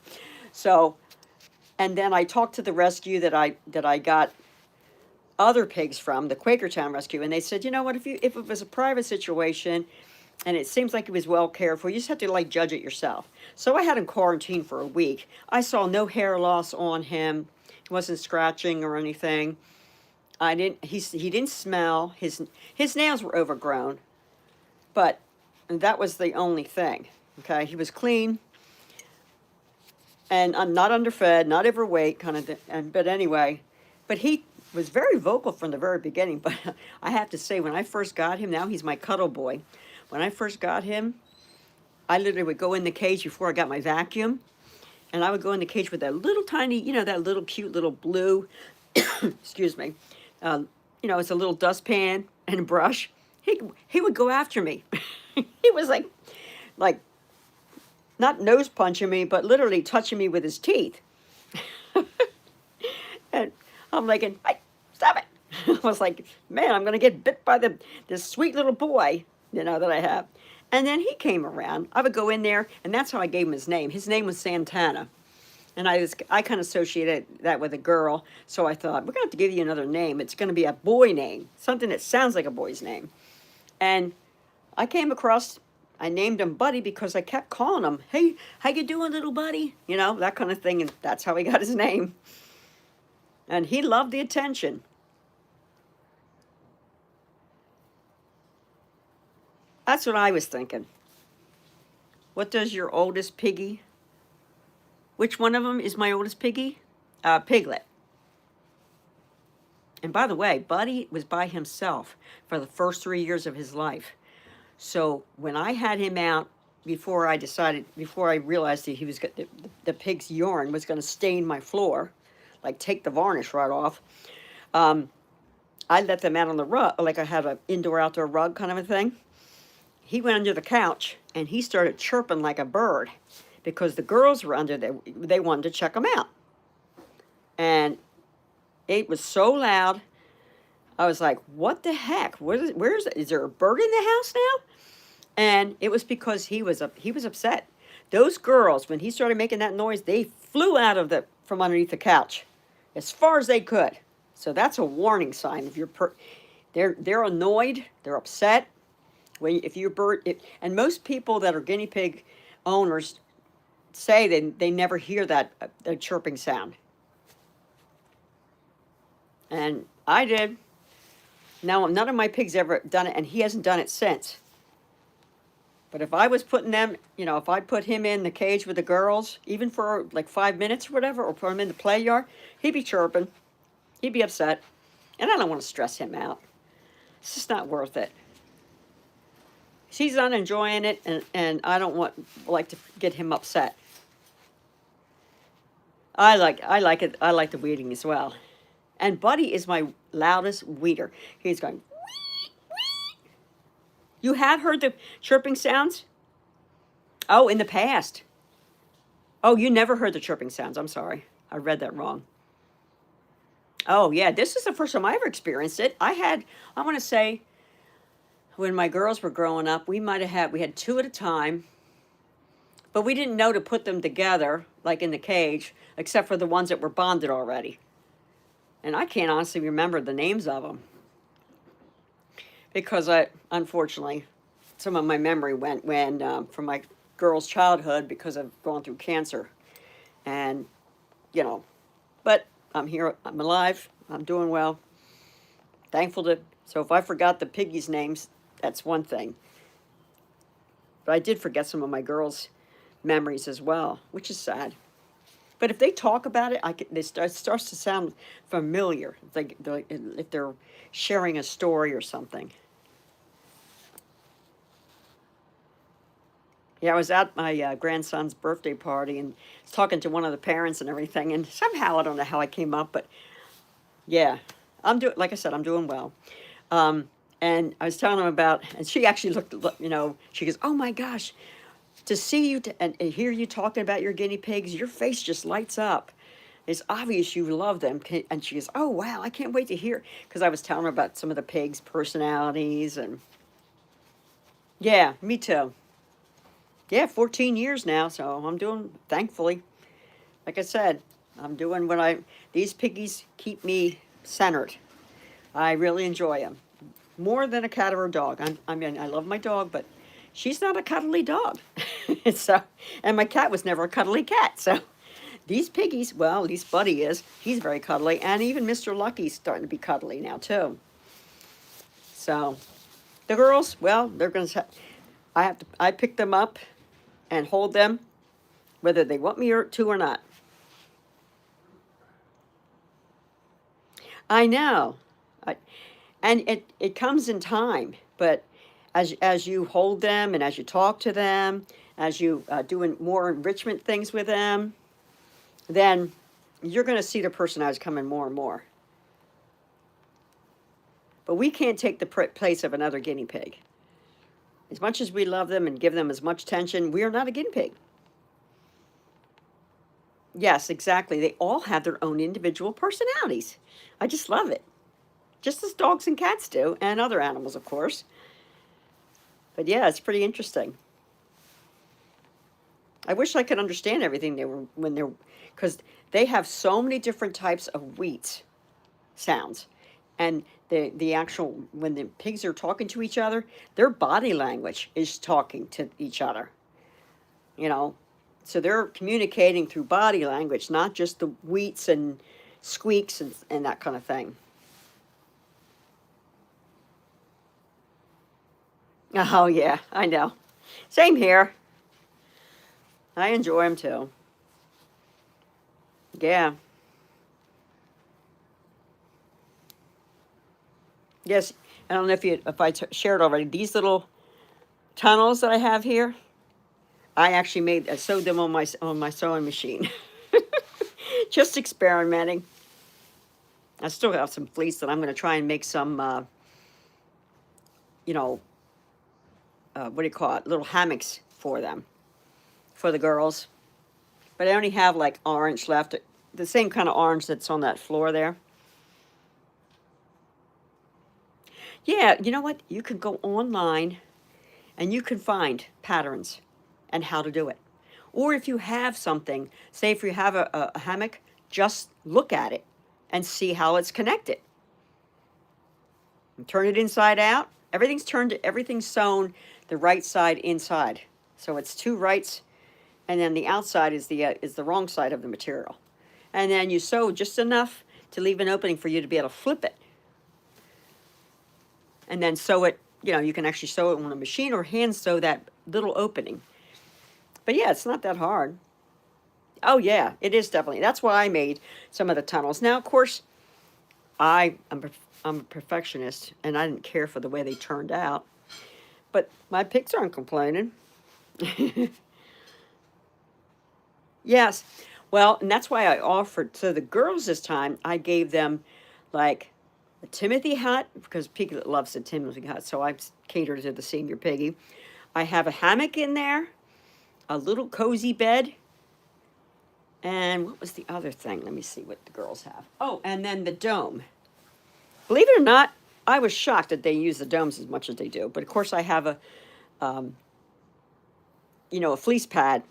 So, and then I talked to the rescue that I got other pigs from, the Quakertown Rescue, and they said, you know what, if it was a private situation, and it seems like he was well cared for, you just have to judge it yourself. So I had him quarantined for a week. I saw no hair loss on him. He wasn't scratching or anything. He didn't smell. His nails were overgrown, but that was the only thing. Okay, he was clean, and I'm not underfed, not overweight, kind of. But anyway, but he was very vocal from the very beginning. But I have to say, when I first got him, now he's my cuddle boy. When I first got him, I literally would go in the cage before I got my vacuum, and I would go in the cage with that little tiny, that little cute little blue, excuse me, it's a little dustpan and a brush. He would go after me. He was like not nose punching me, but literally touching me with his teeth. And I'm like, hey, stop it. I was like, man, I'm going to get bit by this sweet little boy, that I have. And then he came around. I would go in there, and that's how I gave him his name. His name was Santana. And I kind of associated that with a girl. So I thought, we're going to have to give you another name. It's going to be a boy name, something that sounds like a boy's name. And I came across, I named him Buddy because I kept calling him, hey, how you doing, little buddy? You know, that kind of thing. And that's how he got his name. And he loved the attention. That's what I was thinking. What does your oldest piggy? Which one of them is my oldest piggy? Piglet. And by the way, Buddy was by himself for the first 3 years of his life. So when I had him out, before I realized that he was the pig's urine was going to stain my floor, like take the varnish right off, I let them out on the rug, like I had an indoor-outdoor rug kind of a thing. He went under the couch, and he started chirping like a bird because the girls were under there. They wanted to check him out. And it was so loud. I was like, what the heck? Is there a bird in the house now? And it was because he was upset. Those girls, when he started making that noise, they flew out of from underneath the couch as far as they could. So that's a warning sign. If they're annoyed, they're upset. And most people that are guinea pig owners say they never hear that the chirping sound. And I did. Now, none of my pigs ever done it, and he hasn't done it since. But if I was putting them, if I put him in the cage with the girls, even for like 5 minutes or whatever, or put him in the play yard, he'd be chirping. He'd be upset. And I don't want to stress him out. It's just not worth it. He's not enjoying it, and I don't like to get him upset. I like it. I like the weeding as well. And Buddy is my loudest weeder. He's going, wee, wee. You have heard the chirping sounds? Oh, in the past. Oh, you never heard the chirping sounds. I'm sorry. I read that wrong. Oh, yeah. This is the first time I ever experienced it. I want to say, when my girls were growing up, we had 2 at a time, but we didn't know to put them together, like in the cage, except for the ones that were bonded already. And I can't honestly remember the names of them because unfortunately, some of my memory went from my girls' childhood because of going through cancer. And, but I'm here, I'm alive, I'm doing well. So if I forgot the piggies' names, that's one thing. But I did forget some of my girls' memories as well, which is sad. But if they talk about it, it starts to sound familiar, if they're sharing a story or something. Yeah, I was at my grandson's birthday party and was talking to one of the parents and everything, and somehow, I don't know how I came up, but yeah, like I said, I'm doing well. And I was telling him about, and she actually looked, she goes, oh my gosh, to see you and hear you talking about your guinea pigs, your face just lights up. It's obvious you love them. And she goes, oh wow, I can't wait to hear. Because I was telling her about some of the pigs' personalities. And yeah, me too. Yeah, 14 years now, so I'm doing, thankfully, like I said, I'm doing these piggies keep me centered. I really enjoy them. More than a cat or a dog. I mean, I love my dog, but she's not a cuddly dog. And my cat was never a cuddly cat. So these piggies, well, at least Buddy is. He's very cuddly. And even Mr. Lucky's starting to be cuddly now, too. So the girls, well, they're going to, I pick them up and hold them, whether they want me to or not. I know. And it comes in time, but as you hold them and as you talk to them, as you doing more enrichment things with them, then you're going to see the personalities coming more and more. But we can't take the place of another guinea pig. As much as we love them and give them as much attention, we are not a guinea pig. Yes, exactly. They all have their own individual personalities. I just love it. Just as dogs and cats do, and other animals, of course. But yeah, it's pretty interesting. I wish I could understand everything they were when they're because they have so many different types of wheat sounds, and the actual when the pigs are talking to each other, their body language is talking to each other. You know, so they're communicating through body language, not just the wheats and squeaks and that kind of thing. Oh yeah, I know. Same here. I enjoy them too. Yeah. Yes. I don't know if I shared already. These little tunnels that I have here, I actually I sewed them on my sewing machine. Just experimenting. I still have some fleece that I'm going to try and make some, you know, what do you call it? Little hammocks for them, for the girls. But I only have like orange left, the same kind of orange that's on that floor there. Yeah, you know what? You can go online and you can find patterns and how to do it. Or if you have something, say if you have a hammock, just look at it and see how it's connected. And turn it inside out. Everything's sewn the right side inside. So it's two rights, and then the outside is the wrong side of the material. And then you sew just enough to leave an opening for you to be able to flip it. And then sew it, you can actually sew it on a machine or hand sew that little opening. But yeah, it's not that hard. Oh yeah, it is definitely. That's why I made some of the tunnels. Now, of course, I'm a perfectionist, and I didn't care for the way they turned out. But my pigs aren't complaining. Yes. Well, and that's why I offered to the girls this time. I gave them like a Timothy hut because Piglet loves the Timothy hut, so I catered to the senior piggy. I have a hammock in there, a little cozy bed, and what was the other thing? Let me see what the girls have. Oh, and then the dome. Believe it or not, I was shocked that they use the domes as much as they do. But of course, I have um, a fleece pad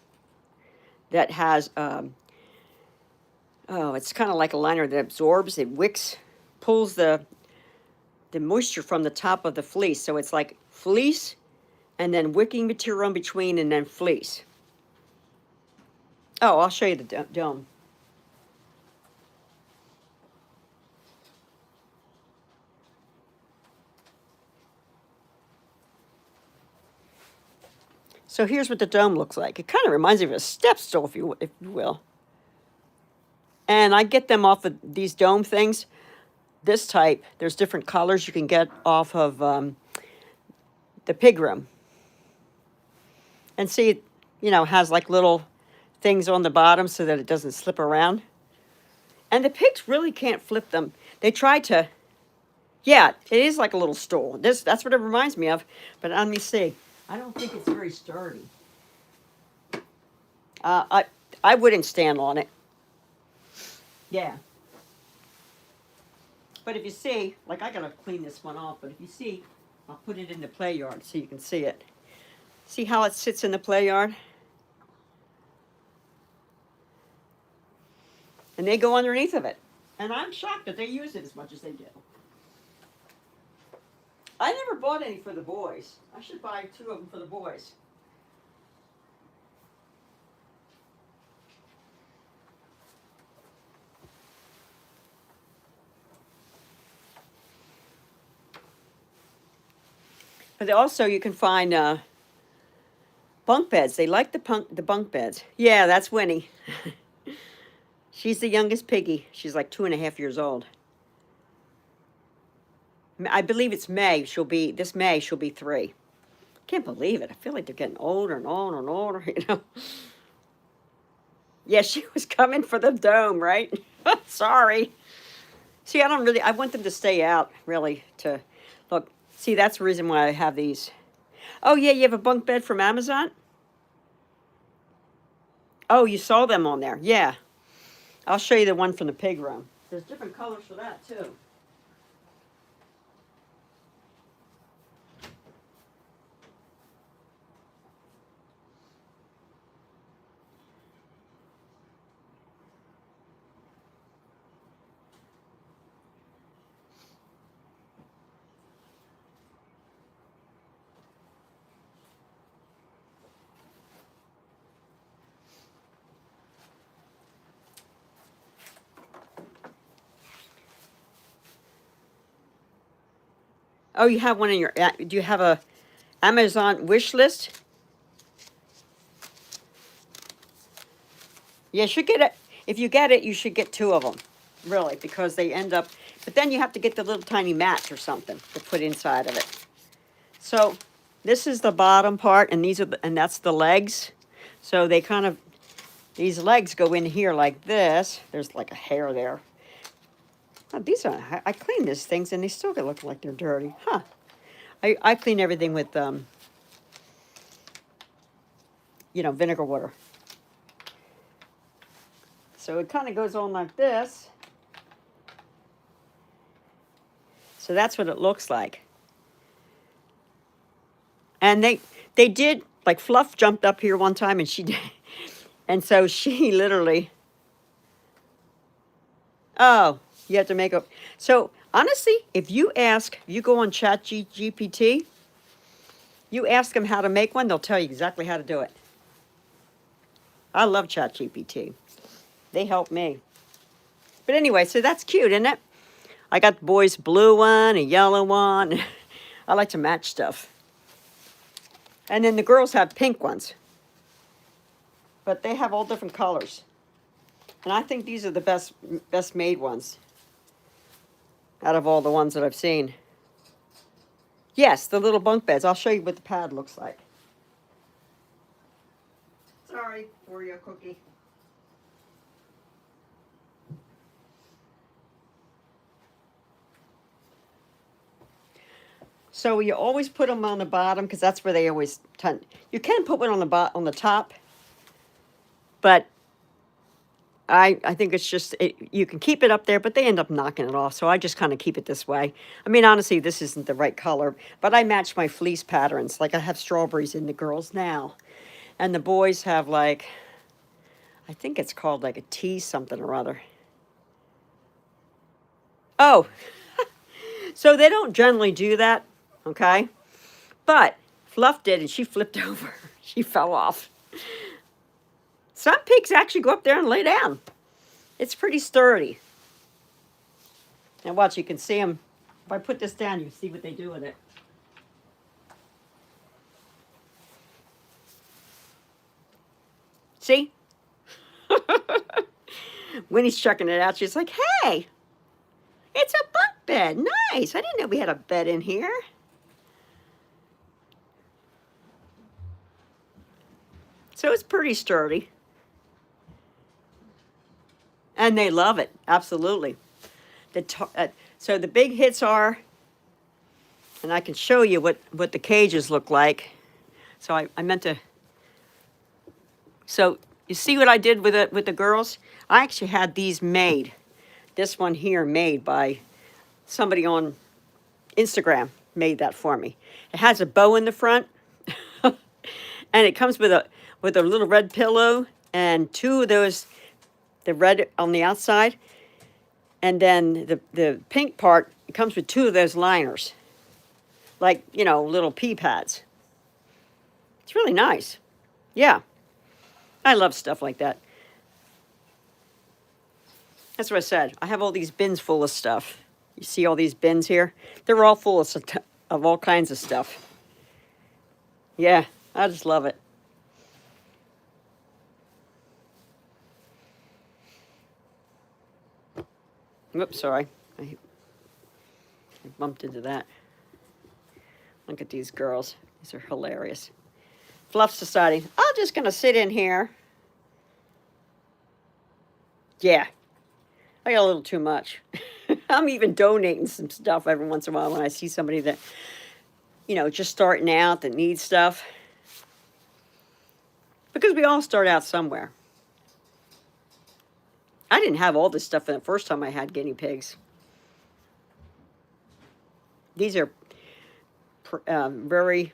that has, it's kind of like a liner that absorbs, it wicks, pulls the moisture from the top of the fleece. So it's like fleece and then wicking material in between and then fleece. Oh, I'll show you the dome. So here's what the dome looks like. It kind of reminds me of a step stool, if you will. And I get them off of these dome things. This type, there's different colors you can get off of the pig room. And see, has like little things on the bottom so that it doesn't slip around. And the pigs really can't flip them. They try to, yeah, it is like a little stool. That's what it reminds me of. But let me see. I don't think it's very sturdy. I wouldn't stand on it. Yeah. But if you see, like I gotta clean this one off, but if you see, I'll put it in the play yard so you can see it. See how it sits in the play yard? And they go underneath of it. And I'm shocked that they use it as much as they do. I never bought any for the boys. I should buy 2 of them for the boys. But also you can find bunk beds. They like the bunk beds. Yeah, that's Winnie. She's the youngest piggy. She's like 2.5 years old. I believe it's May. This May she'll be 3. Can't believe it. I feel like they're getting older and older and older, Yeah, she was coming for the dome, right? Sorry. See, I want them to stay out, really, to look. See, that's the reason why I have these. Oh, yeah, you have a bunk bed from Amazon? Oh, you saw them on there. Yeah. I'll show you the one from the pig room. There's different colors for that, too. Oh, you have one in your, do you have a Amazon wish list? Yeah, you should get it. If you get it, you should get two of them, really, because they end up, but then you have to get the little tiny mats or something to put inside of it. So this is the bottom part, and these are and that's the legs. So they kind of, these legs go in here like this. There's like a hair there. Oh, these are, I clean these things and they still look like they're dirty. Huh. I clean everything with, vinegar water. So it kind of goes on like this. So that's what it looks like. And they did, like Fluff jumped up here one time and she did. And so she literally, oh, you have to make up. So honestly, if you go on ChatGPT, you ask them how to make one, they'll tell you exactly how to do it. I love ChatGPT. They help me. But anyway, so that's cute, isn't it? I got the boys' blue one, a yellow one. I like to match stuff. And then the girls have pink ones. But they have all different colors. And I think these are the best made ones out of all the ones that I've seen. Yes, the little bunk beds. I'll show you what the pad looks like. Sorry, Oreo cookie. So you always put them on the bottom because that's where they always tend. You can put one on the top, but I think it's just you can keep it up there, but they end up knocking it off. So I just kind of keep it this way. I mean, honestly, this isn't the right color, but I match my fleece patterns. Like I have strawberries in the girls now, and the boys have like, I think it's called like a tea something or other. Oh, so they don't generally do that, okay? But Fluff did, and she flipped over. She fell off. Some pigs actually go up there and lay down. It's pretty sturdy. Now watch, you can see them. If I put this down, you can see what they do with it. See? Winnie's checking it out. She's like, hey, it's a bunk bed. Nice. I didn't know we had a bed in here. So it's pretty sturdy. And they love it. Absolutely. So the big hits are, and I can show you what the cages look like. So I meant to, so you see what I did with the girls? I actually had these made. This one here made by somebody on Instagram made that for me. It has a bow in the front, and it comes with a little red pillow and two of those, the red on the outside, and then the pink part. It comes with two of those liners, like little pea pads. It's really nice. Yeah, I love stuff like that. That's what I said. I have all these bins full of stuff. You see all these bins here? They're all full of all kinds of stuff. Yeah, I just love it. Whoops, sorry. I bumped into that. Look at these girls. These are hilarious. Fluff's deciding, I'm just going to sit in here. Yeah, I got a little too much. I'm even donating some stuff every once in a while when I see somebody that, just starting out that needs stuff. Because we all start out somewhere. I didn't have all this stuff the first time I had guinea pigs. These are very,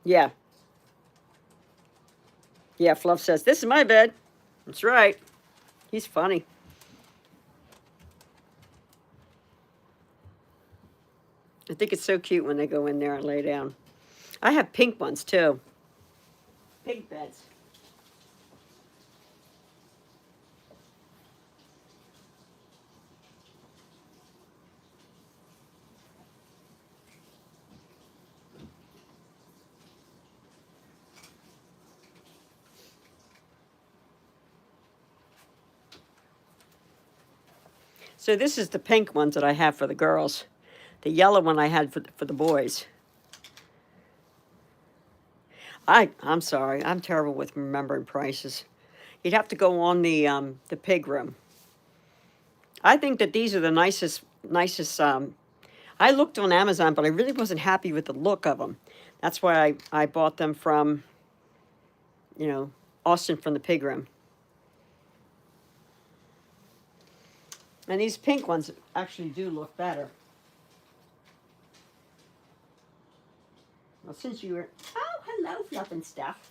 yeah. Yeah, Fluff says, this is my bed. That's right. He's funny. I think it's so cute when they go in there and lay down. I have pink ones too. Pink beds. So this is the pink ones that I have for the girls. The yellow one I had for the boys. I'm sorry. I'm terrible with remembering prices. You'd have to go on the pig room. I think that these are the nicest. I looked on Amazon, but I really wasn't happy with the look of them. That's why I bought them from, you know, Austin from the pig room. And these pink ones actually do look better. Well, since you were, oh, hello, Fluff and Stuff.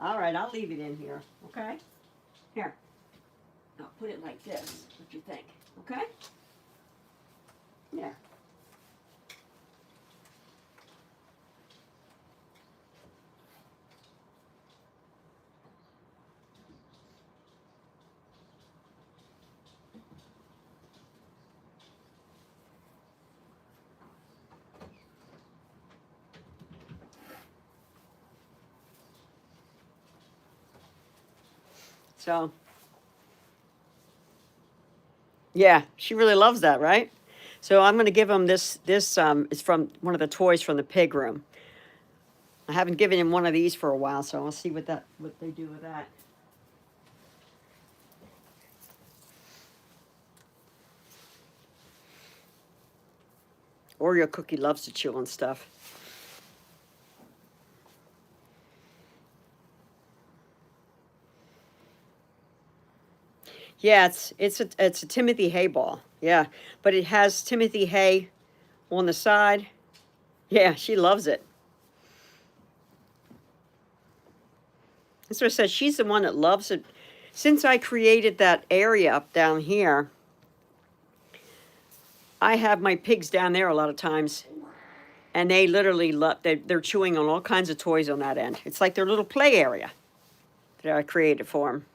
All right, I'll leave it in here, okay? Here, I'll put it like this. What do you think? Okay? Yeah. So, yeah, she really loves that, right? So I'm going to give him this. This is from one of the toys from the pig room. I haven't given him one of these for a while, so I'll see what they do with that. Oreo Cookie loves to chew on stuff. Yeah, it's a Timothy Hay ball. Yeah, but it has Timothy Hay on the side. Yeah, she loves it. That's what I said. She's the one that loves it. Since I created that area up down here, I have my pigs down there a lot of times, and they literally love. They're chewing on all kinds of toys on that end. It's like their little play area that I created for them.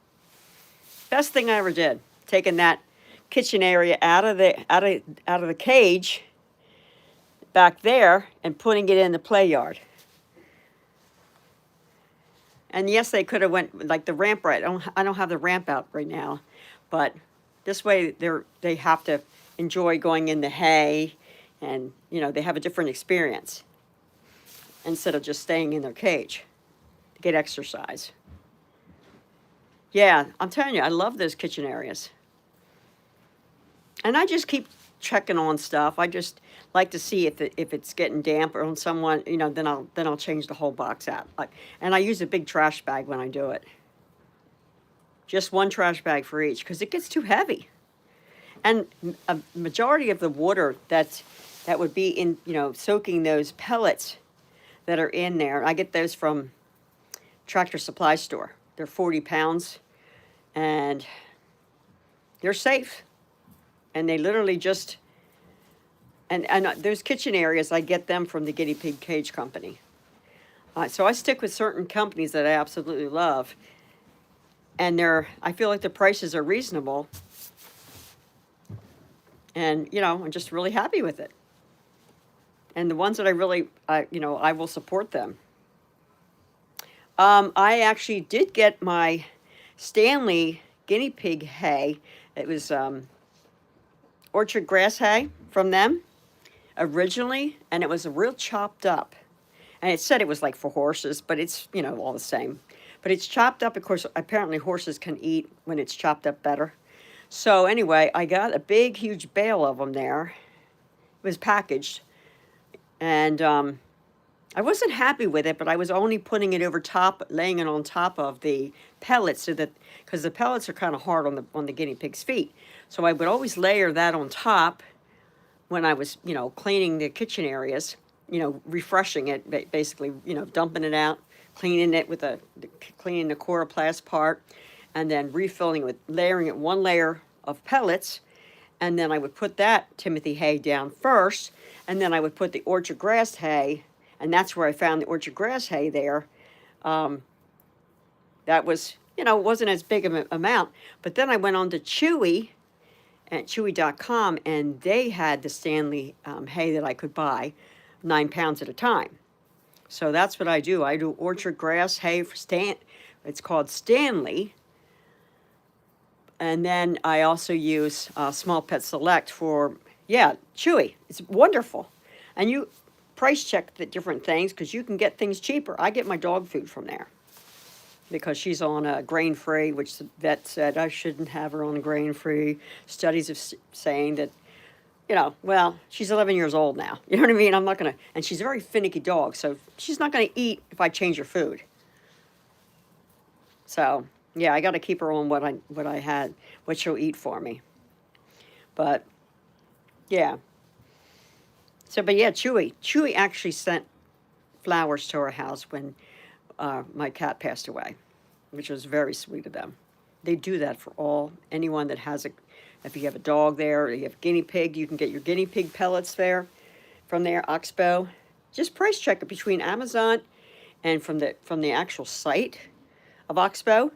Best thing I ever did. Taking that kitchen area out of the cage back there and putting it in the play yard. And yes, they could have went like the ramp right. I don't have the ramp out right now, but this way they have to enjoy going in the hay, and they have a different experience instead of just staying in their cage to get exercise. Yeah, I'm telling you, I love those kitchen areas. And I just keep checking on stuff. I just like to see if it's getting damp or on someone, then I'll change the whole box out. And I use a big trash bag when I do it. Just one trash bag for each because it gets too heavy. And a majority of the water that would be in, soaking those pellets that are in there. I get those from Tractor Supply Store. They're 40 pounds and they're safe. And they literally just, and those kitchen areas, I get them from the Guinea Pig Cage Company. So I stick with certain companies that I absolutely love. And I feel like the prices are reasonable. And, I'm just really happy with it. And the ones that I really, I will support them. I actually did get my Stanley guinea pig hay. It was orchard grass hay from them originally, and it was real chopped up. And it said it was like for horses, but it's, all the same. But it's chopped up. Of course, apparently horses can eat when it's chopped up better. So anyway, I got a big, huge bale of them there. It was packaged. And I wasn't happy with it, but I was only putting it over top, laying it on top of the pellets, so that because the pellets are kind of hard on the guinea pig's feet. So I would always layer that on top when I was, cleaning the kitchen areas, refreshing it, basically, dumping it out, cleaning it with cleaning the coroplast part, and then refilling it with layering it one layer of pellets. And then I would put that Timothy hay down first, and then I would put the orchard grass hay, and that's where I found the orchard grass hay there. That was, wasn't as big of an amount. But then I went on to Chewy at Chewy.com, and they had the Stanley hay that I could buy 9 pounds at a time. So that's what I do. I do orchard grass hay for it's called Stanley. And then I also use Small Pet Select for, yeah, Chewy. It's wonderful. And you price check the different things because you can get things cheaper. I get my dog food from there because she's on a grain free, which the vet said I shouldn't have her on grain free. Studies are saying that, well, she's 11 years old now. You know what I mean? I'm not going to, and she's a very finicky dog, so she's not going to eat if I change her food. So, yeah, I got to keep her on what she'll eat for me. But, yeah. So, but yeah, Chewy. Chewy actually sent flowers to our house when my cat passed away, which was very sweet of them. They do that for anyone that has if you have a dog there or you have guinea pig, you can get your guinea pig pellets there, from there, Oxbow. Just price check it between Amazon and from the actual site of Oxbow,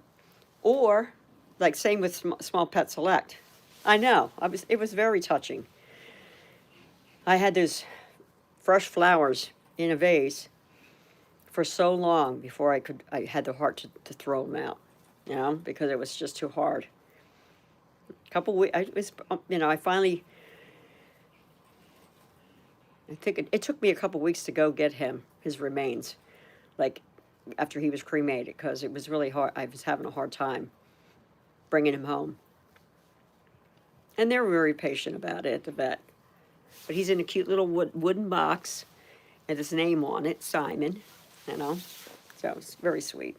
or like same with Small Pet Select. I know, it was very touching. I had those fresh flowers in a vase for so long before I had the heart to throw them out, because it was just too hard. Couple weeks, I finally, I think it took me a couple weeks to go get his remains, like after he was cremated, because it was really hard. I was having a hard time bringing him home. And they're very patient about it at the vet. But he's in a cute little wooden box, and his name on it, Simon, So it's very sweet.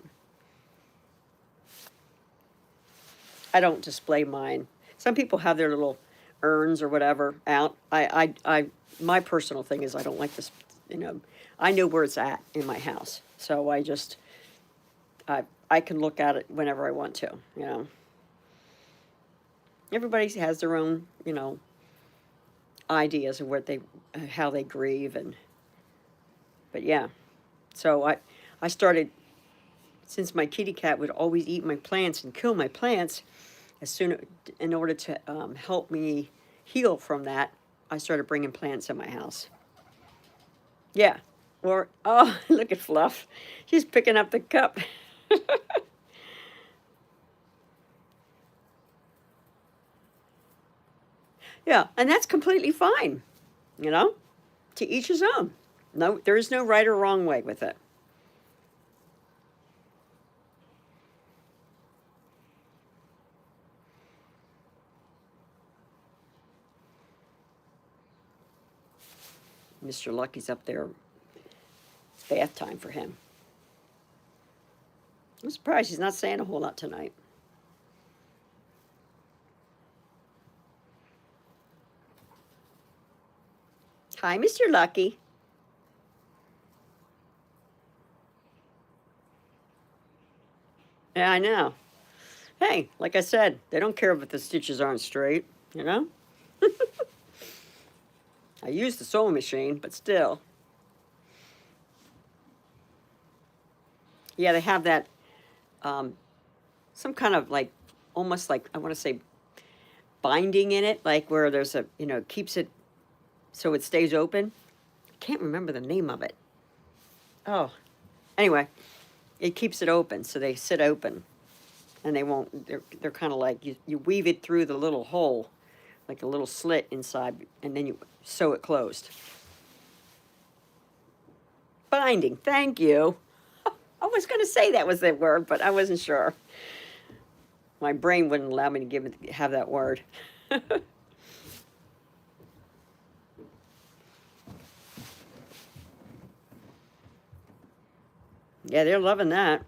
I don't display mine. Some people have their little urns or whatever out. My personal thing is I don't like this, I know where it's at in my house. So I can look at it whenever I want to, Everybody has their own, ideas of how they grieve, but yeah. So I started, since my kitty cat would always eat my plants and kill my plants, in order to help me heal from that, I started bringing plants in my house. Yeah. Or, oh, look at Fluff. She's picking up the cup. Yeah, and that's completely fine, to each his own. No, there is no right or wrong way with it. Mr. Lucky's up there. It's bath time for him. I'm surprised he's not saying a whole lot tonight. Hi, Mr. Lucky. Yeah, I know. Hey, like I said, they don't care if the stitches aren't straight, I use the sewing machine, but still. Yeah, they have that, some kind of almost like, I want to say, binding in it, like where there's keeps it so it stays open. I can't remember the name of it. Oh, anyway, it keeps it open, so they sit open, and they're kind of like, you weave it through the little hole, like a little slit inside, and then you sew it closed. Binding, thank you. I was going to say that was the word, but I wasn't sure. My brain wouldn't allow me to have that word. Yeah, they're loving that.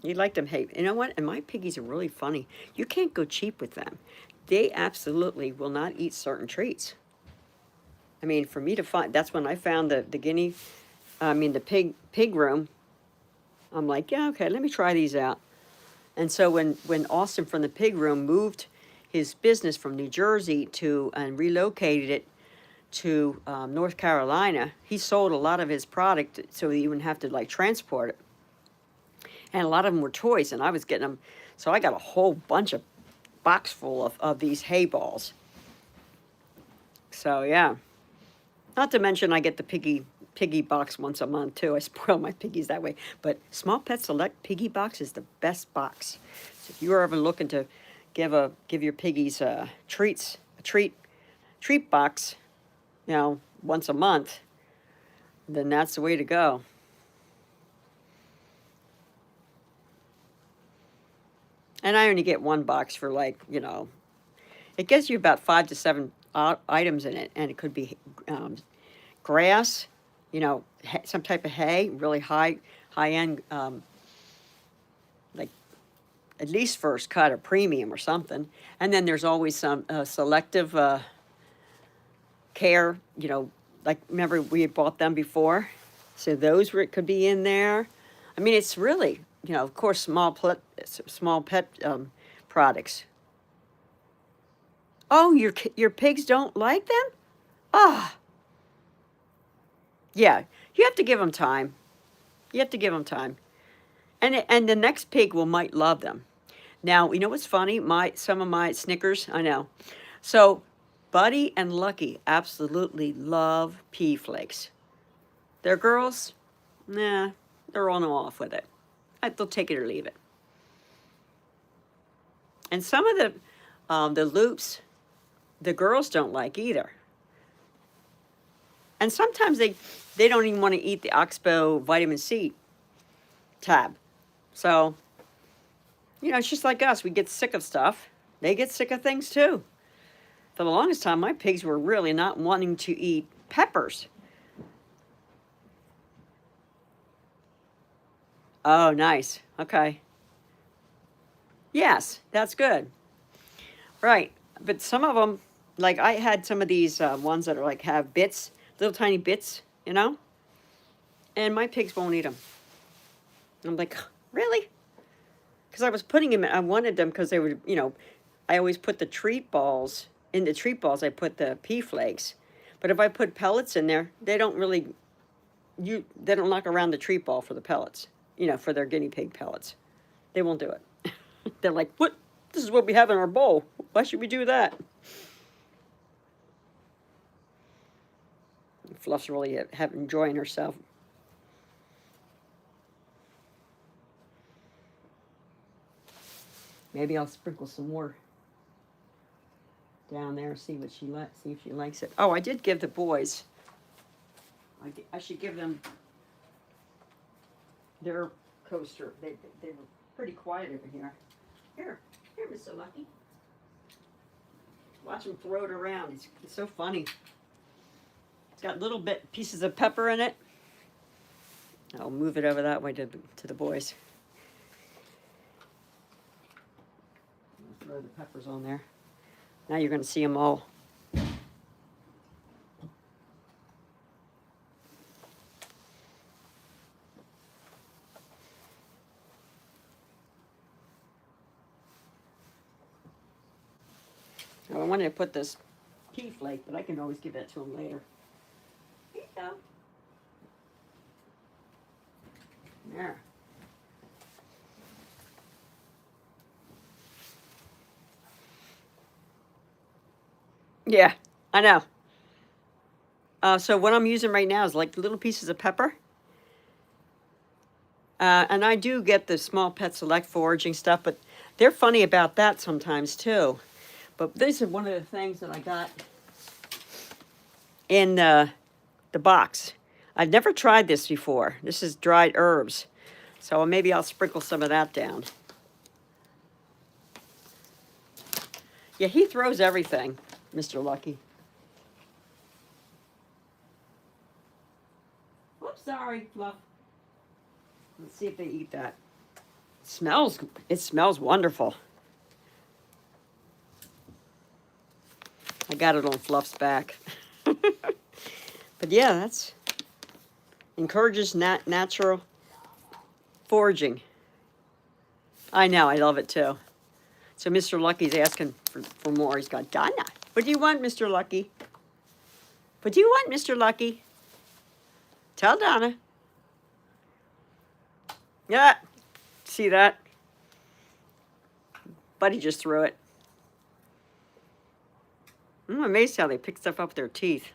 You like them. Hey, you know what? And my piggies are really funny. You can't go cheap with them. They absolutely will not eat certain treats. I mean, for me to find, that's when I found the pig room. I'm like, yeah, okay, let me try these out. And so when Austin from the pig room moved his business from New Jersey and relocated it to North Carolina, he sold a lot of his product so he wouldn't have to transport it. And a lot of them were toys, and I was getting them. So I got a whole bunch of box full of these hay balls. So yeah. Not to mention I get the piggy box once a month too. I spoil my piggies that way. But Small Pet Select Piggy Box is the best box. So if you're ever looking to give your piggies treat box, once a month, then that's the way to go. And I only get one box for it gives you about 5 to 7 items in it, and it could be grass, some type of hay, really high end, like at least first cut or premium or something. And then there's always some selective care, like remember we had bought them before, so those could be in there. I mean, it's really, of course, small pet products. Oh, your pigs don't like them? Ah, yeah. You have to give them time. You have to give them time, and the next pig might love them. Now, you know what's funny? Some of my Snickers, I know. So, Buddy and Lucky absolutely love pea flakes. Their girls, nah, they're on and off with it. They'll take it or leave it. And some of the loops, the girls don't like either. And sometimes they don't even want to eat the Oxbow vitamin C tab. So, it's just like us. We get sick of stuff. They get sick of things too. For the longest time, my pigs were really not wanting to eat peppers. Oh, nice. Okay. Yes, that's good. Right. But some of them, like I had some of these ones that are have bits, little tiny bits, and my pigs won't eat them. I'm like, really? Because I was putting them, I wanted them because they were, I always put the treat balls, in the treat balls I put the pea flakes. But if I put pellets in there, they don't knock around the treat ball for the pellets, for their guinea pig pellets. They won't do it. They're like, what? This is what we have in our bowl. Why should we do that? Fluff's really enjoying herself. Maybe I'll sprinkle some more down there, see if she likes it. Oh, I did give the boys. I should give them their coaster. They were pretty quiet over here. Here, Mr. Lucky. Watch him throw it around. It's so funny. It's got little pieces of pepper in it. I'll move it over that way to the boys. Throw the peppers on there. Now you're going to see them all. Now, I wanted to put this pea flake, but I can always give that to them later. Here you go. There. Yeah, I know. So what I'm using right now is like little pieces of pepper. And I do get the Small Pet Select foraging stuff, but they're funny about that sometimes too. But this is one of the things that I got in the box. I've never tried this before. This is dried herbs. So maybe I'll sprinkle some of that down. Yeah, he throws everything, Mr. Lucky. Whoops, sorry, Fluff. Let's see if they eat that. It smells wonderful. I got it on Fluff's back. But yeah, that's encourages natural foraging. I know, I love it too. So Mr. Lucky's asking for more. He's got, Donna, what do you want, Mr. Lucky? What do you want, Mr. Lucky? Tell Donna. Yeah, see that? Buddy just threw it. I'm amazed how they pick stuff up with their teeth.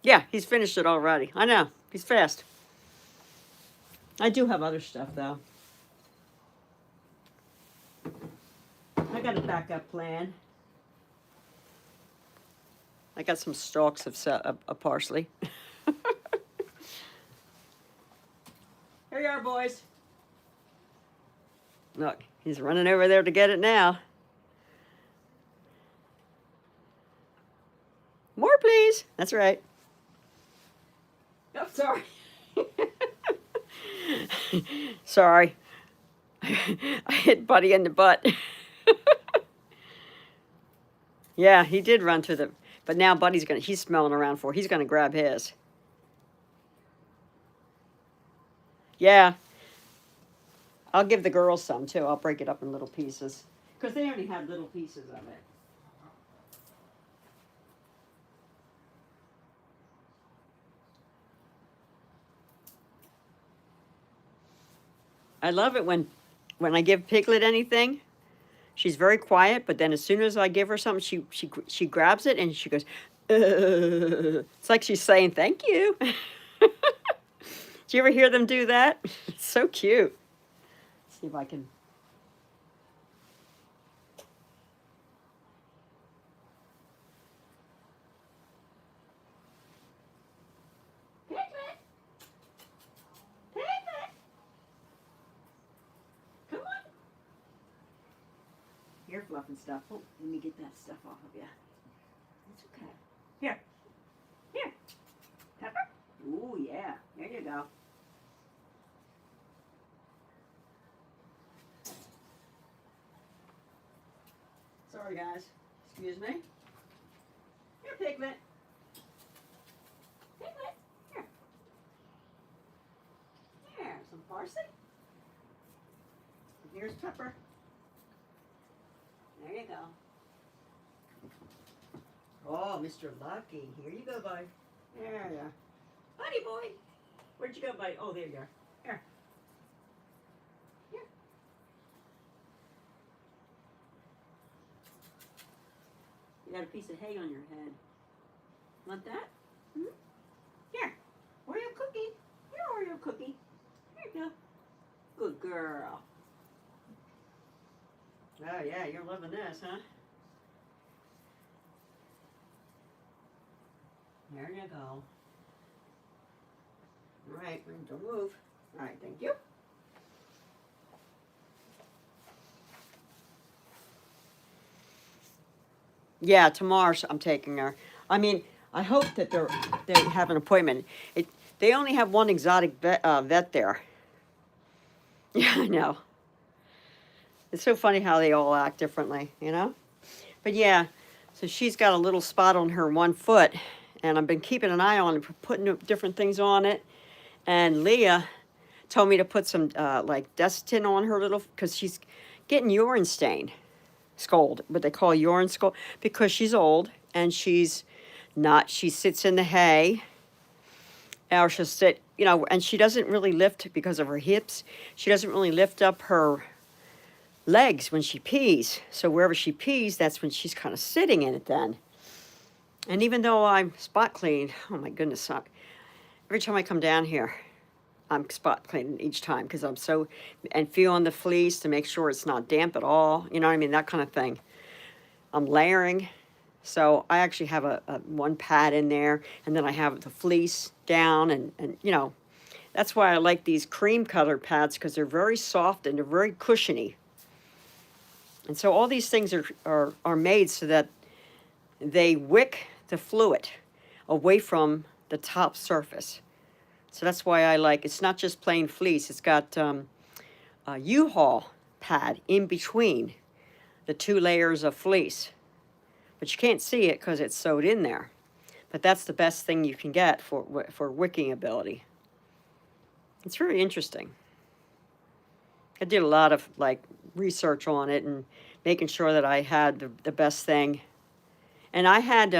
Yeah, he's finished it already. I know, he's fast. I do have other stuff though. got a backup plan. I got some stalks of parsley. Here you are, boys. Look, he's running over there to get it now. More, please. That's right. Oh, sorry. Sorry. I hit Buddy in the butt. Yeah, he did run to the... But now Buddy's he's smelling around for it. He's gonna grab his. Yeah. I'll give the girls some too. I'll break it up in little pieces. Because they only had little pieces of it. I love it when I give Piglet anything. She's very quiet, but then as soon as I give her something, she grabs it and she goes, it's like she's saying thank you. Do you ever hear them do that? It's so cute. Let's see if I can. Piglet! Piglet! Come on. You're fluffing stuff. Oh, let me get that stuff off of you. It's okay. Here. Here. Pepper? Ooh, yeah. There you go. Sorry, guys. Excuse me. Here, Piglet. Piglet. Here. Here, some parsley. And here's pepper. There you go. Oh, Mr. Lucky. Here you go, bud. There you are. Buddy boy. Where'd you go, buddy? Oh, there you are. Here. Here. You got a piece of hay on your head. Want that? Hmm? Here. Oreo cookie. Here, Oreo cookie. Here you go. Good girl. Oh, yeah, you're loving this, huh? There you go. All right, don't move. All right, thank you. Yeah, tomorrow I'm taking her. I mean, I hope that they have an appointment. They only have one exotic vet there. Yeah, I know. It's so funny how they all act differently, you know? But yeah, so she's got a little spot on her one foot, and I've been keeping an eye on it, putting different things on it. And Leah told me to put some like Desitin on her little, because she's getting urine stain, scald, what they call urine scald, because she's old and she's not, she sits in the hay, or she'll sit, you know, and she doesn't really lift because of her hips. She doesn't really lift up her legs when she pees. So wherever she pees, that's when she's kind of sitting in it then. And even though I'm spot clean, oh my goodness, every time I come down here, I'm spot cleaning each time because I'm so, and feeling the fleece to make sure it's not damp at all. You know what I mean? That kind of thing. I'm layering. So I actually have a one pad in there, and then I have the fleece down, and you know, that's why I like these cream color pads, because they're very soft and they're very cushiony. And so all these things are made so that they wick the fluid away from the top surface. So that's why I like, it's not just plain fleece. It's got a U-Haul pad in between the two layers of fleece. But you can't see it because it's sewed in there. But that's the best thing you can get for wicking ability. It's very interesting. I did a lot of like research on it and making sure that I had the best thing. And I had,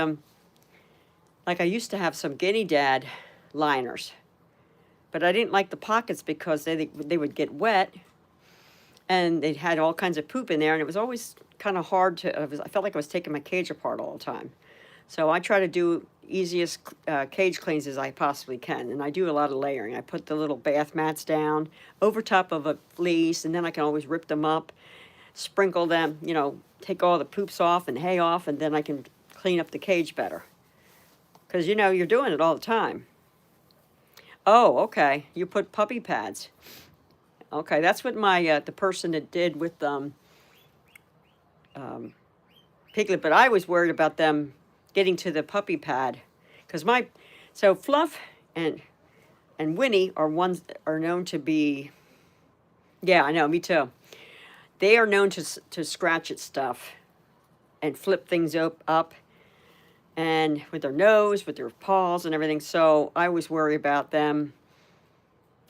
like I used to have some Guinea Dad liners. But I didn't like the pockets because they would get wet. And they had all kinds of poop in there. And it was always kind of hard to, I felt like I was taking my cage apart all the time. So I try to do easiest cage cleans as I possibly can. And I do a lot of layering. I put the little bath mats down over top of a fleece, and then I can always rip them up. sprinkle them, take all the poops off and hay off, and then I can clean up the cage better. Because, you're doing it all the time. Oh, okay. You put puppy pads. Okay, that's what the person that did with Piglet, but I was worried about them getting to the puppy pad. Because so Fluff and Winnie are known to be, yeah, I know, me too. They are known to scratch at stuff and flip things up and with their nose, with their paws and everything. So I always worry about them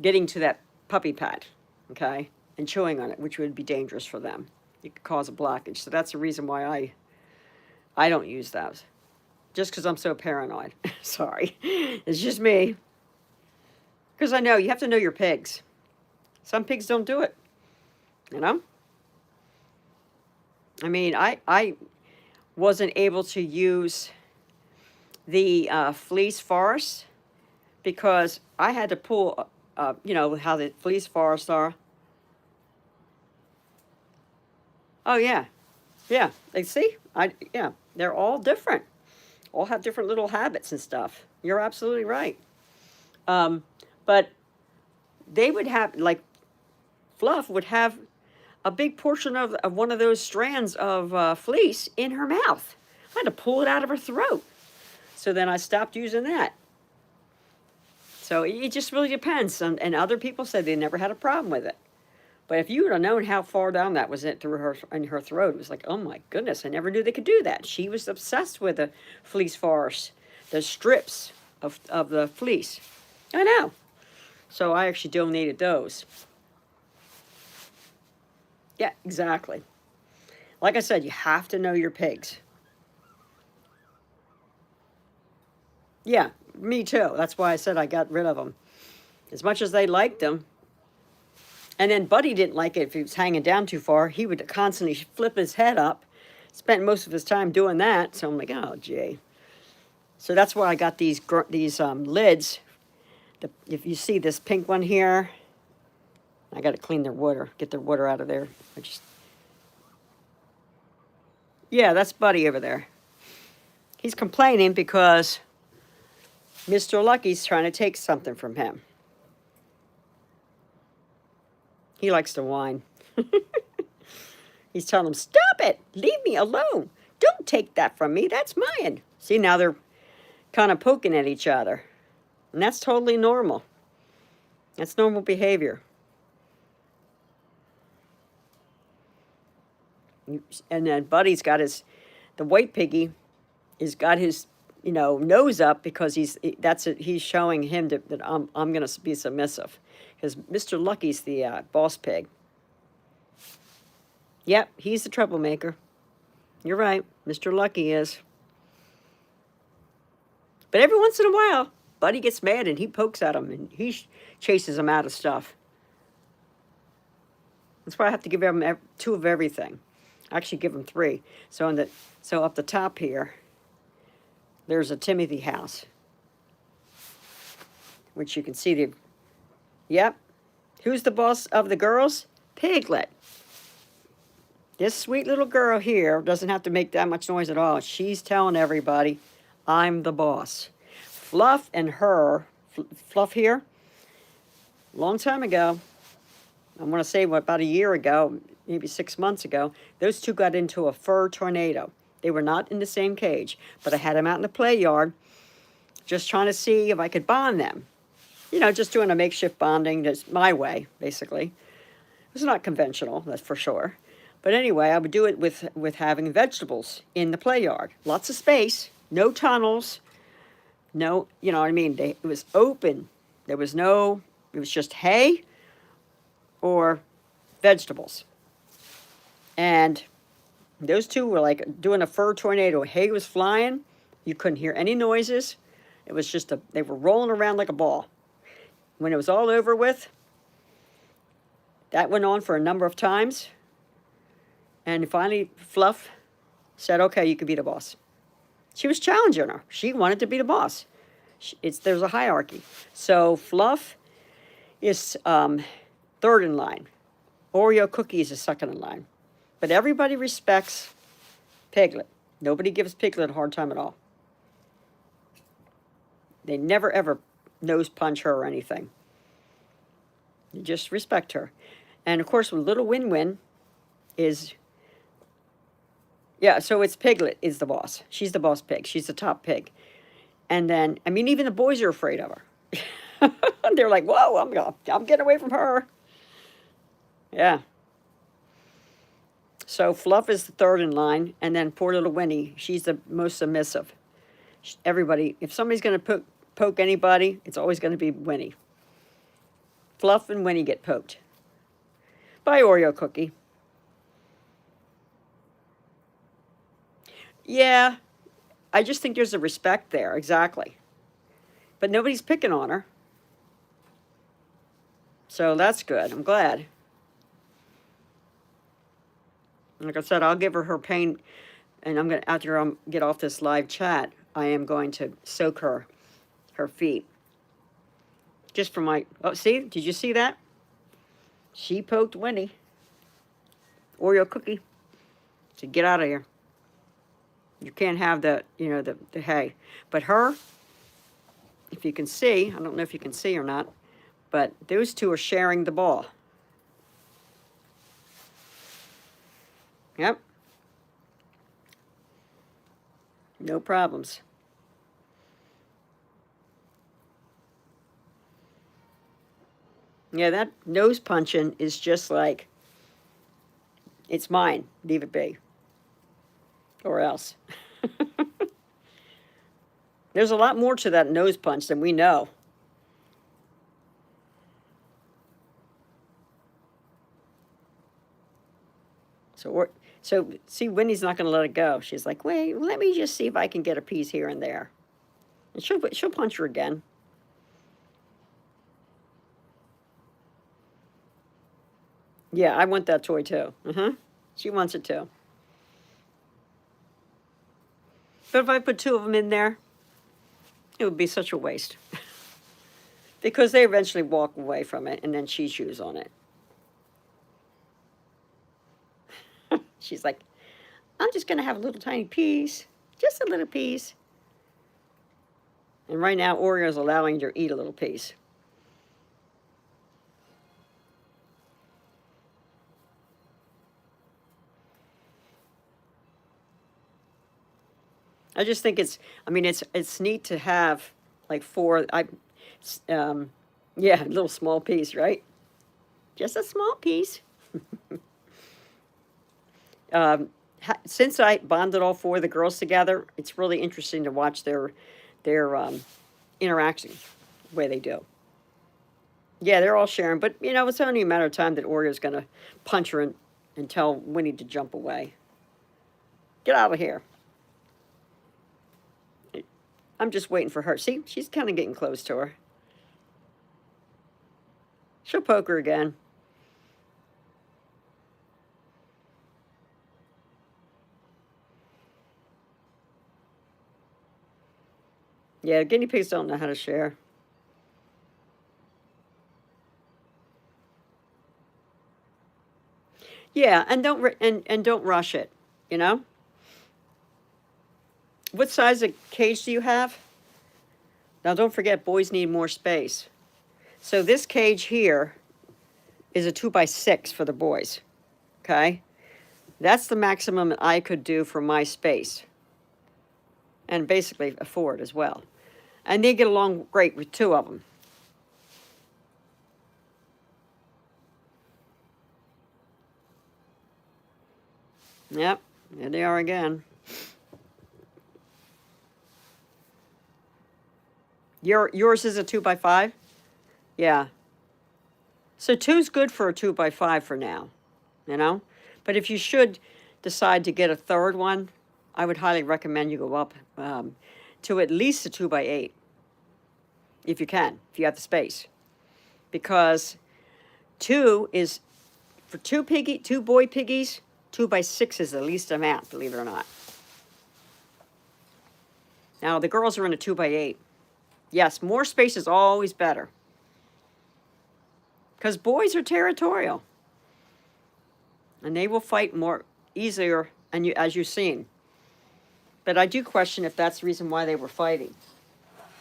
getting to that puppy pad, okay, and chewing on it, which would be dangerous for them. It could cause a blockage. So that's the reason why I don't use those. Just because I'm so paranoid. Sorry. It's just me. Because I know you have to know your pigs. Some pigs don't do it. I mean, I wasn't able to use the fleece forest because I had to pull, how the fleece forests are. Oh, yeah. Yeah. See? Yeah. They're all different. All have different little habits and stuff. You're absolutely right. But they would have, like, Fluff would have a big portion of one of those strands of fleece in her mouth. I had to pull it out of her throat. So then I stopped using that. So it just really depends. And other people said they never had a problem with it. But if you would have known how far down that was in her throat, it was like, oh my goodness, I never knew they could do that. She was obsessed with the fleece forest, the strips of the fleece. I know. So I actually donated those. Yeah, exactly. Like I said, you have to know your pigs. Yeah, me too. That's why I said I got rid of them. As much as they liked them. And then Buddy didn't like it if he was hanging down too far. He would constantly flip his head up. Spent most of his time doing that. So I'm like, oh, gee. So that's why I got these lids. If you see this pink one here, I got to clean their water, get their water out of there. Yeah, that's Buddy over there. He's complaining because Mr. Lucky's trying to take something from him. He likes to whine. He's telling him, stop it. Leave me alone. Don't take that from me. That's mine. See, now they're kind of poking at each other. And that's totally normal. That's normal behavior. And then Buddy's got the white piggy has got his, nose up because he's showing him that I'm going to be submissive. Because Mr. Lucky's the boss pig. Yep, he's the troublemaker. You're right, Mr. Lucky is. But every once in a while, Buddy gets mad and he pokes at him and he chases him out of stuff. That's why I have to give him 2 of everything. I actually give him 3. So up the top here, there's a Timothy house, which you can see Yep. Who's the boss of the girls? Piglet. This sweet little girl here doesn't have to make that much noise at all. She's telling everybody, I'm the boss. Fluff and her, Fluff here, long time ago, I want to say about a year ago, maybe 6 months ago, those 2 got into a fur tornado. They were not in the same cage, but I had them out in the play yard, just trying to see if I could bond them. Just doing a makeshift bonding, that's my way, basically. It's not conventional, that's for sure. But anyway, I would do it with having vegetables in the play yard. Lots of space, no tunnels, no, you know what I mean? It was open. It was just hay or vegetables. And those 2 were like doing a fur tornado. Hay was flying. You couldn't hear any noises. It was just they were rolling around like a ball. When it was all over with, that went on for a number of times. And finally, Fluff said, okay, you can be the boss. She was challenging her. She wanted to be the boss. There's a hierarchy. So Fluff is 3rd in line. Oreo Cookies is 2nd in line. But everybody respects Piglet. Nobody gives Piglet a hard time at all. They never, ever nose punch her or anything. You just respect her. And, of course, little Win-Win is... Yeah, so it's Piglet is the boss. She's the boss pig. She's the top pig. And then, I mean, even the boys are afraid of her. They're like, whoa, I'm getting away from her. Yeah. So Fluff is the third in line, and then poor little Winnie, she's the most submissive. Everybody, if somebody's going to poke anybody, it's always going to be Winnie. Fluff and Winnie get poked by Oreo Cookie. Yeah, I just think there's a respect there, exactly. But nobody's picking on her. So that's good. I'm glad. Like I said, I'll give her pain, and I'm going to, after I get off this live chat, I am going to soak her feet. Just for my, oh, see, did you see that? She poked Winnie. Oreo Cookie. So get out of here. You can't have the, you know, the hay. But her, if you can see, I don't know if you can see or not, but those two are sharing the ball. Yep. No problems. Yeah, that nose punching is just like, it's mine. Leave it be. Or else. There's a lot more to that nose punch than we know. So see, Winnie's not going to let it go. She's like, wait, let me just see if I can get a piece here and there. And she'll punch her again. Yeah, I want that toy too. She wants it too. But if I put two of them in there, it would be such a waste. Because they eventually walk away from it, and then she chews on it. She's like, I'm just going to have a little tiny piece. Just a little piece. And right now, Oreo's allowing her to eat a little piece. I just think it's neat to have like yeah, a little small piece, right? Just a small piece. Since I bonded all four of the girls together, it's really interesting to watch their interactions, the way they do. Yeah, they're all sharing, but you know, it's only a matter of time that Oreo's going to punch her and tell Winnie to jump away. Get out of here. I'm just waiting for her. See, she's kind of getting close to her. She'll poke her again. Yeah, guinea pigs don't know how to share. Yeah, and don't rush it, you know? What size of cage do you have? Now, don't forget, boys need more space. So this cage here is a 2x6 for the boys, okay? That's the maximum I could do for my space. And basically afford as well. And they get along great with two of them. Yep, there they are again. Yours is a 2x5? Yeah. So 2's good for a 2x5 for now, you know? But if you should decide to get a third one, I would highly recommend you go up to at least a 2x8. If you can, if you have the space. Because 2 is, for two boy piggies, 2x6 is the least amount, believe it or not. Now, the girls are in a 2x8. Yes, more space is always better. Because boys are territorial. and they will fight more easier, and as you've seen. But I do question if that's the reason why they were fighting.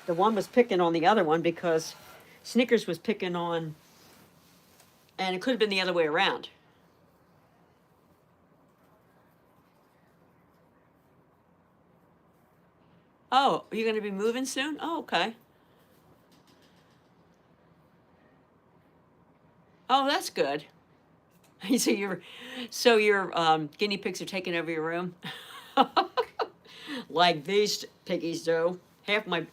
The one was picking on the other one because Snickers was picking on, and it could have been the other way around. Oh, are you going to be moving soon? Oh, okay. Oh, that's good. So your guinea pigs are taking over your room, like these piggies do. Half my,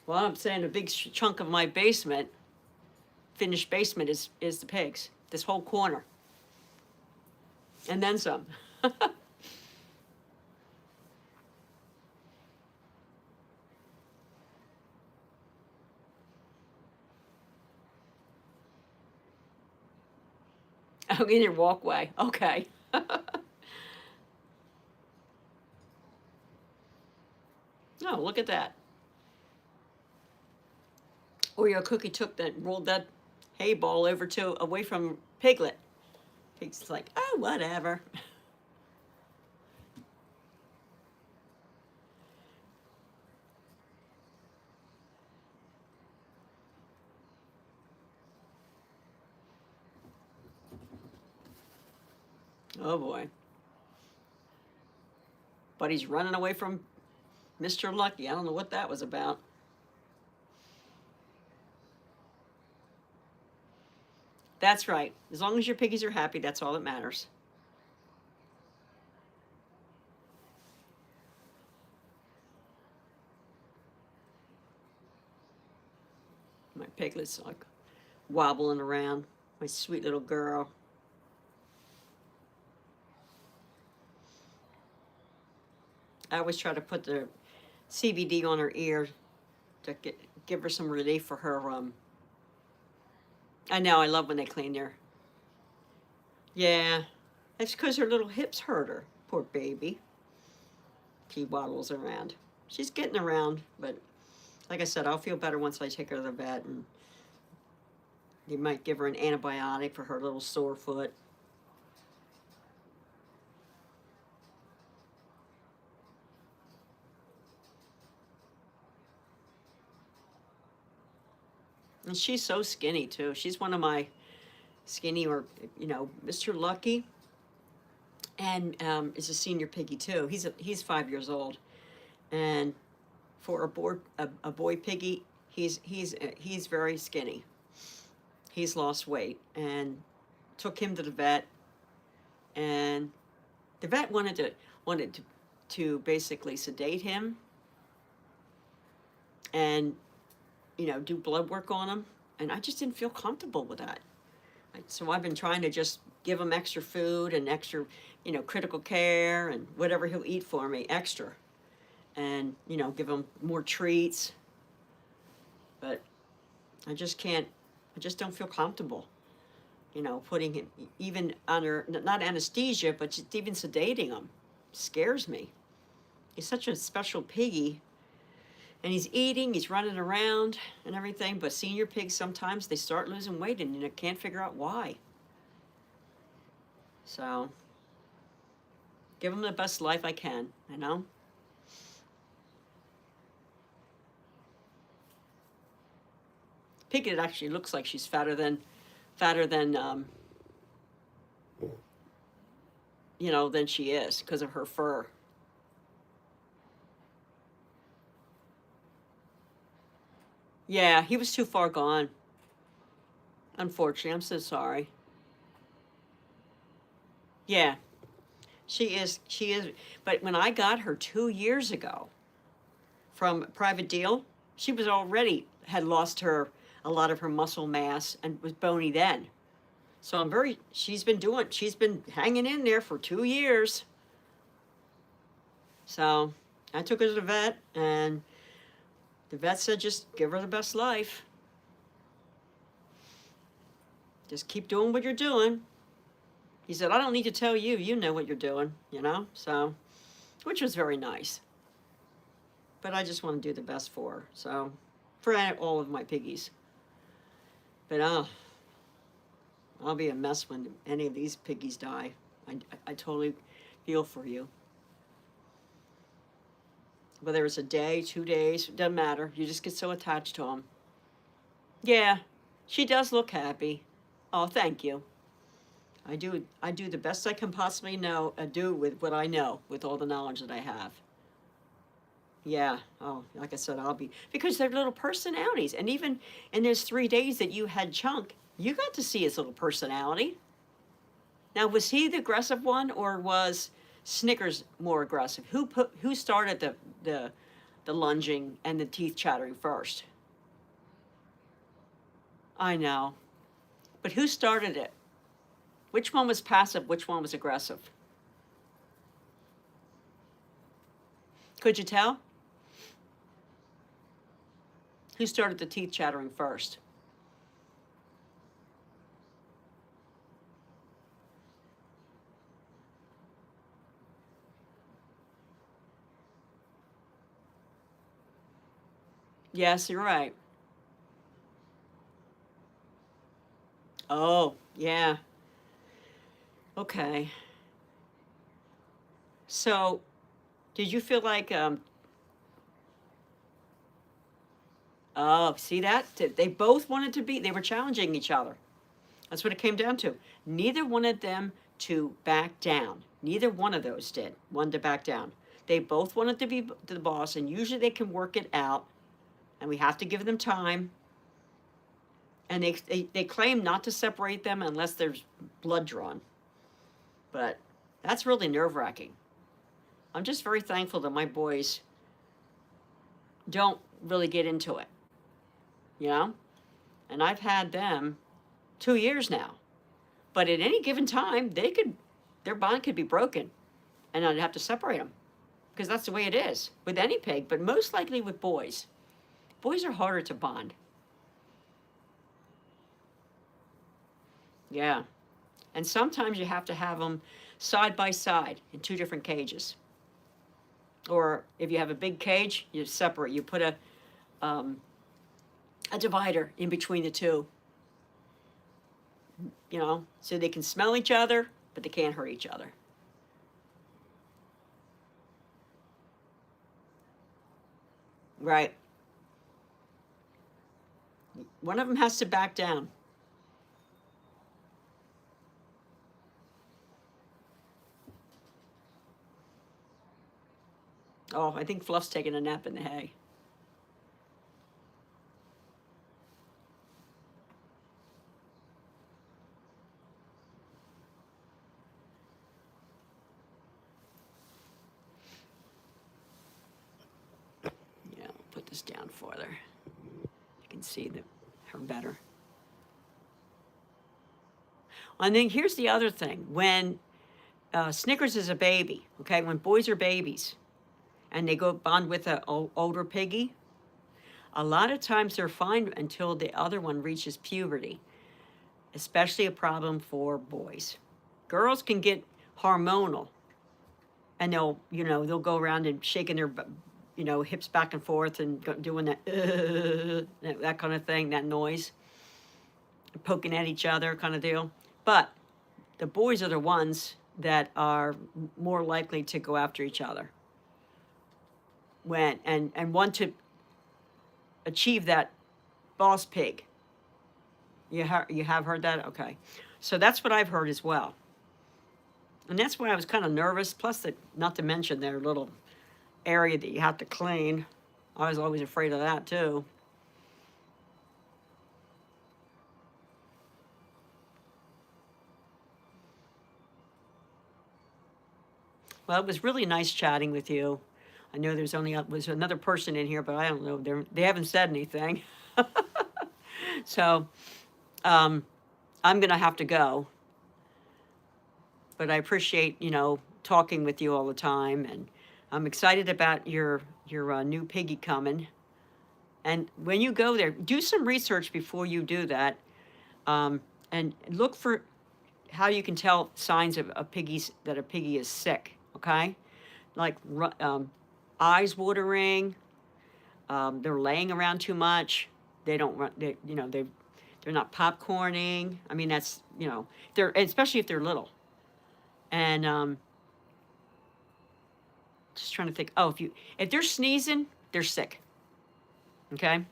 well, I'm saying a big chunk of my basement, finished basement, is the pigs. This whole corner, and then some. Oh, in your walkway. Okay. Oh, look at that. Oreo cookie took that, rolled that hay ball over to away from Piglet. Pig's like, oh, whatever. Oh boy. But he's running away from Mr. Lucky. I don't know what that was about. That's right. As long as your piggies are happy, that's all that matters. My piglet's like wobbling around. My sweet little girl. I always try to put the CBD on her ear to give her some relief for her. I know, I love when they clean their. Yeah, that's because her little hips hurt her. Poor baby. She waddles around. She's getting around, but like I said, I'll feel better once I take her to the vet, and they might give her an antibiotic for her little sore foot. And she's so skinny too. She's one of my skinny, or Mr. Lucky, and is a senior piggy too. He's 5 years old, and for a boy piggy, he's very skinny. He's lost weight, and took him to the vet, and the vet wanted to basically sedate him and do blood work on him, and I just didn't feel comfortable with that. So I've been trying to just give him extra food and extra, critical care and whatever he'll eat for me extra, and give him more treats. But I just can't. I just don't feel comfortable, putting him even under not anesthesia, but just even sedating him scares me. He's such a special piggy, and he's eating, he's running around and everything. But senior pigs, sometimes they start losing weight, and can't figure out why. So give them the best life I can, Piglet actually looks like she's fatter than she is because of her fur. Yeah, he was too far gone. Unfortunately, I'm so sorry. Yeah, she is. She is. But when I got her 2 years ago from Private Deal, she was already had lost a lot of her muscle mass and was bony then. So she's been hanging in there for 2 years. So I took her to the vet, and the vet said just give her the best life. Just keep doing what you're doing. He said, I don't need to tell you. You know what you're doing, So, which was very nice. But I just want to do the best for her. So, for all of my piggies. But I'll be a mess when any of these piggies die. I totally feel for you. Whether it's a day, 2 days, doesn't matter. You just get so attached to them. Yeah, she does look happy. Oh, thank you. I do the best I can possibly do with what I know, with all the knowledge that I have. Yeah. Oh, like I said, I'll be because they're little personalities, and even in those 3 days that you had Chunk, you got to see his little personality. Now, was he the aggressive one, or was Snickers more aggressive? Who started the lunging and the teeth chattering first? I know, but who started it? Which one was passive? Which one was aggressive? Could you tell? Who started the teeth chattering first? Yes, you're right. Oh, yeah. Okay. So, did you feel like oh, see that? They both wanted to be, they were challenging each other. That's what it came down to. Neither wanted them to back down. Neither one of those did, wanted to back down. They both wanted to be the boss, and usually they can work it out, and we have to give them time. And they claim not to separate them unless there's blood drawn. But that's really nerve wracking. I'm just very thankful that my boys don't really get into it, you know? And I've had them 2 years now. But at any given time, their bond could be broken, and I'd have to separate them because that's the way it is with any pig, but most likely with boys. Boys are harder to bond. Yeah. And sometimes you have to have them side by side in two different cages. Or if you have a big cage, you separate. You put a divider in between the two, so they can smell each other, but they can't hurt each other. Right. One of them has to back down. Oh, I think Fluff's taking a nap in the hay. Yeah, I'll put this down further. You can see her better. And then here's the other thing. When Snickers is a baby, okay, when boys are babies and they go bond with an older piggy, a lot of times they're fine until the other one reaches puberty, especially a problem for boys. Girls can get hormonal, and they'll go around and shaking their hips back and forth and doing that kind of thing, that noise, poking at each other kind of deal. But the boys are the ones that are more likely to go after each other and want to achieve that boss pig. You have heard that? Okay. So that's what I've heard as well. And that's why I was kind of nervous. Plus, not to mention their little area that you have to clean. I was always afraid of that too. Well, it was really nice chatting with you. I know was another person in here, but I don't know. They haven't said anything. So I'm going to have to go. But I appreciate, talking with you all the time. And I'm excited about your new piggy coming. And when you go there, do some research before you do that. And look for how you can tell signs of piggies that a piggy is sick, okay? Like eyes watering, they're laying around too much. They don't run. They're not popcorning. I mean, that's they're especially if they're little. And just trying to think. Oh, if they're sneezing, they're sick. Okay.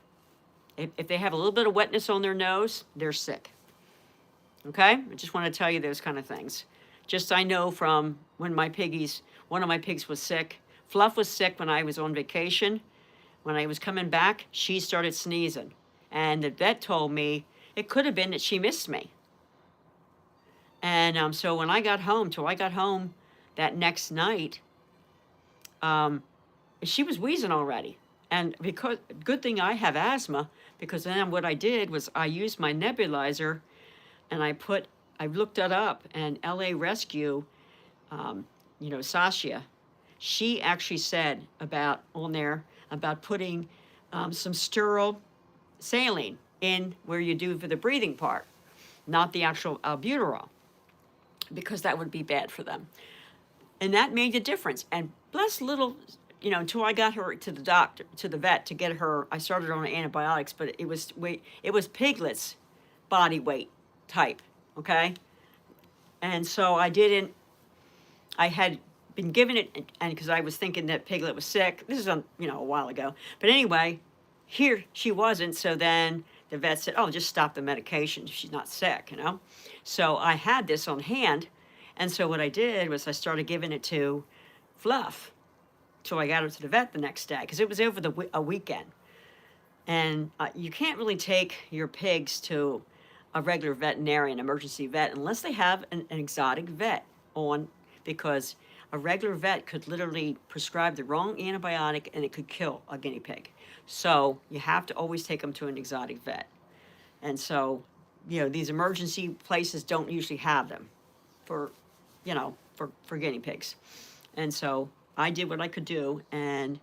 If they have a little bit of wetness on their nose, they're sick. Okay. I just want to tell you those kind of things. Just I know from when one of my pigs was sick. Fluff was sick when I was on vacation. When I was coming back, she started sneezing. And the vet told me it could have been that she missed me. And so when I got home, that next night, um, she was wheezing already. And because good thing I have asthma, because then what I did was I used my nebulizer, and I looked it up, and LA Rescue, Sasha, she actually said about on there about putting some sterile saline in where you do for the breathing part, not the actual albuterol, because that would be bad for them. And that made a difference. And bless little, until I got her to the doctor, to the vet to get her, I started on antibiotics, but it was Piglet's body weight type, okay? And so I had been given it, and because I was thinking that Piglet was sick. This is a while ago. But anyway, here she wasn't. So then the vet said, "Oh, just stop the medication. She's not sick." So I had this on hand, and so what I did was I started giving it to Fluff. So I got her to the vet the next day because it was over a weekend, and you can't really take your pigs to a regular veterinarian, emergency vet, unless they have an exotic vet on, because a regular vet could literally prescribe the wrong antibiotic and it could kill a guinea pig. So you have to always take them to an exotic vet. And so, these emergency places don't usually have them for, for guinea pigs. And so I did what I could do. And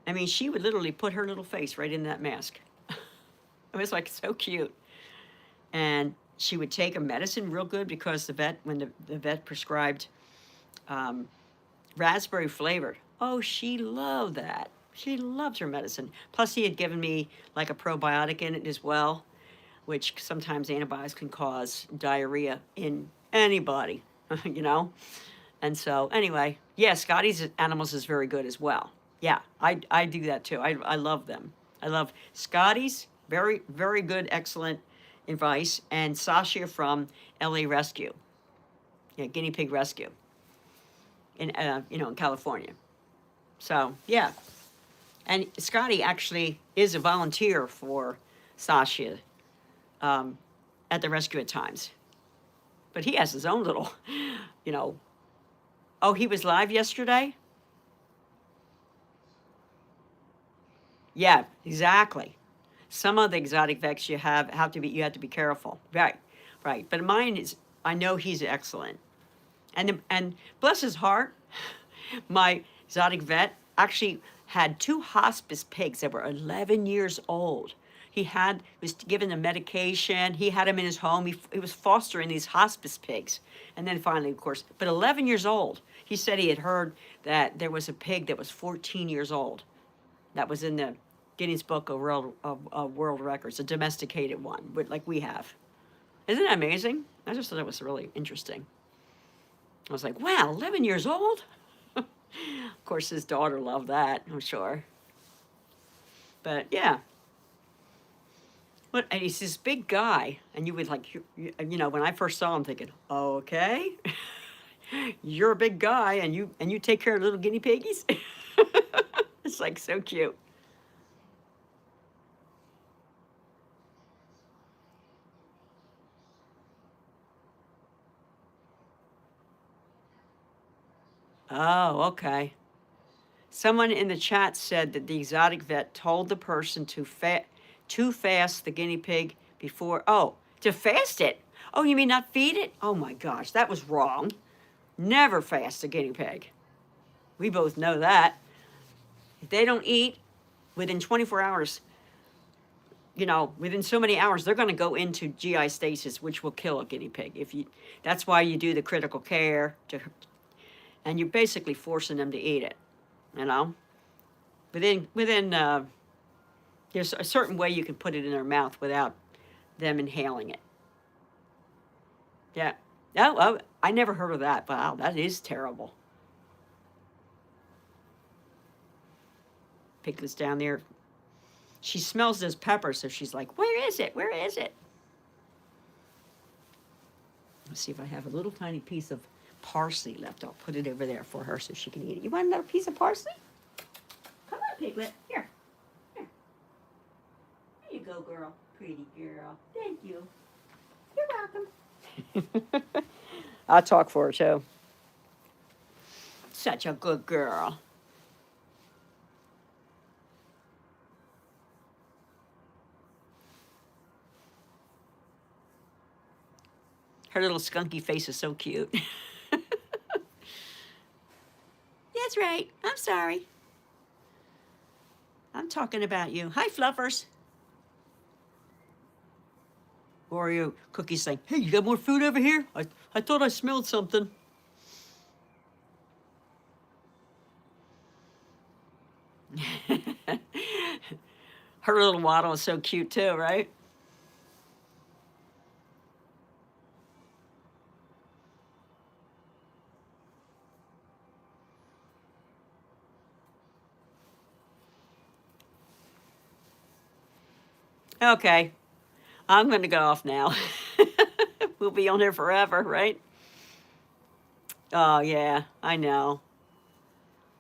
I mean, she would literally put her little face right in that mask. It was like so cute. And she would take a medicine real good because when the vet prescribed raspberry flavored. Oh, she loved that. She loves her medicine. Plus, he had given me like a probiotic in it as well, which sometimes antibiotics can cause diarrhea in anybody, And so, anyway, yeah, Scotty's Animals is very good as well. Yeah, I do that too. I love them. I love Scotty's, very, very good, excellent advice, and Sasha from LA Rescue, Guinea Pig Rescue in California. So, yeah. And Scotty actually is a volunteer for Sasha at the rescue at times. But he has his own little, Oh, he was live yesterday? Yeah, exactly. Some of the exotic vets you have to be careful. Right, right. But mine is, I know he's excellent. And bless his heart, my exotic vet actually had 2 hospice pigs that were 11 years old. He was given the medication. He had them in his home. He was fostering these hospice pigs. And then finally, of course, but 11 years old. He said he had heard that there was a pig that was 14 years old. That was in the Guinness Book of World Records, a domesticated one, like we have. Isn't that amazing? I just thought it was really interesting. I was like, wow, 11 years old? Of course, his daughter loved that, I'm sure. But yeah. And he's this big guy, and you would when I first saw him, thinking, okay, you're a big guy, and you take care of little guinea piggies. It's like so cute. Oh, okay. Someone in the chat said that the exotic vet told the person to fast the guinea pig before. Oh, to fast it. Oh, you mean not feed it? Oh my gosh, that was wrong. Never fast a guinea pig. We both know that. If they don't eat within 24 hours, within so many hours, they're going to go into GI stasis, which will kill a guinea pig. That's why you do the critical care, and you're basically forcing them to eat it. Within there's a certain way you can put it in their mouth without them inhaling it. Yeah. Oh, I never heard of that. Wow, that is terrible. Piglet's down there. She smells those peppers, so she's like, "Where is it? Where is it?" Let's see if I have a little tiny piece of parsley left. I'll put it over there for her so she can eat it. You want another piece of parsley? Come on, Piglet. Here. Here. There you go, girl. Pretty girl. Thank you. You're welcome. I'll talk for her, too. Such a good girl. Her little skunky face is so cute. That's right. I'm sorry. I'm talking about you. Hi, Fluffers. Oreo cookies saying, "Hey, you got more food over here? I thought I smelled something." Her little waddle is so cute too, right? Okay, I'm going to go off now. We'll be on here forever, right? Oh, yeah, I know.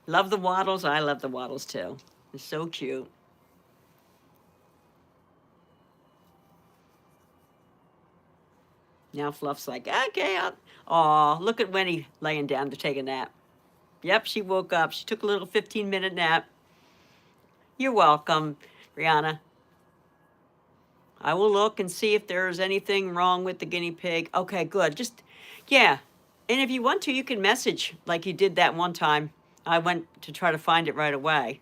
Love the waddles. I love the waddles too. They're so cute. Now Fluff's like, okay, Aw, look at Winnie laying down to take a nap. Yep, she woke up. She took a little 15-minute nap. You're welcome, Brianna. I will look and see if there's anything wrong with the guinea pig. Okay, good. Just, yeah. And if you want to, you can message like you did that one time. I went to try to find it right away.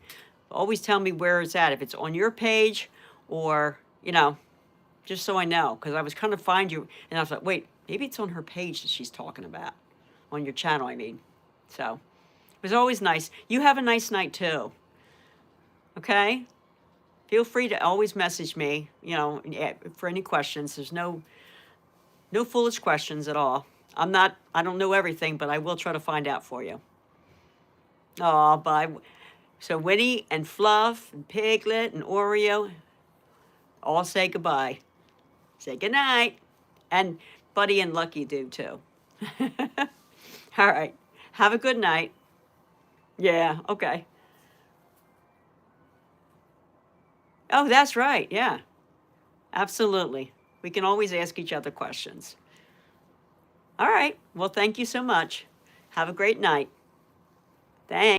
Always tell me where it's at, if it's on your page or, just so I know. Because I was trying to find you, and I was like, wait, maybe it's on her page that she's talking about. On your channel, I mean. So, it was always nice. You have a nice night, too. Okay? Feel free to always message me, for any questions. There's no foolish questions at all. I don't know everything, but I will try to find out for you. Oh, bye. So Winnie and Fluff and Piglet and Oreo all say goodbye. Say goodnight. And Buddy and Lucky do too. All right. Have a good night. Yeah, okay. Oh, that's right. Yeah, absolutely. We can always ask each other questions. All right. Well, thank you so much. Have a great night. Thanks.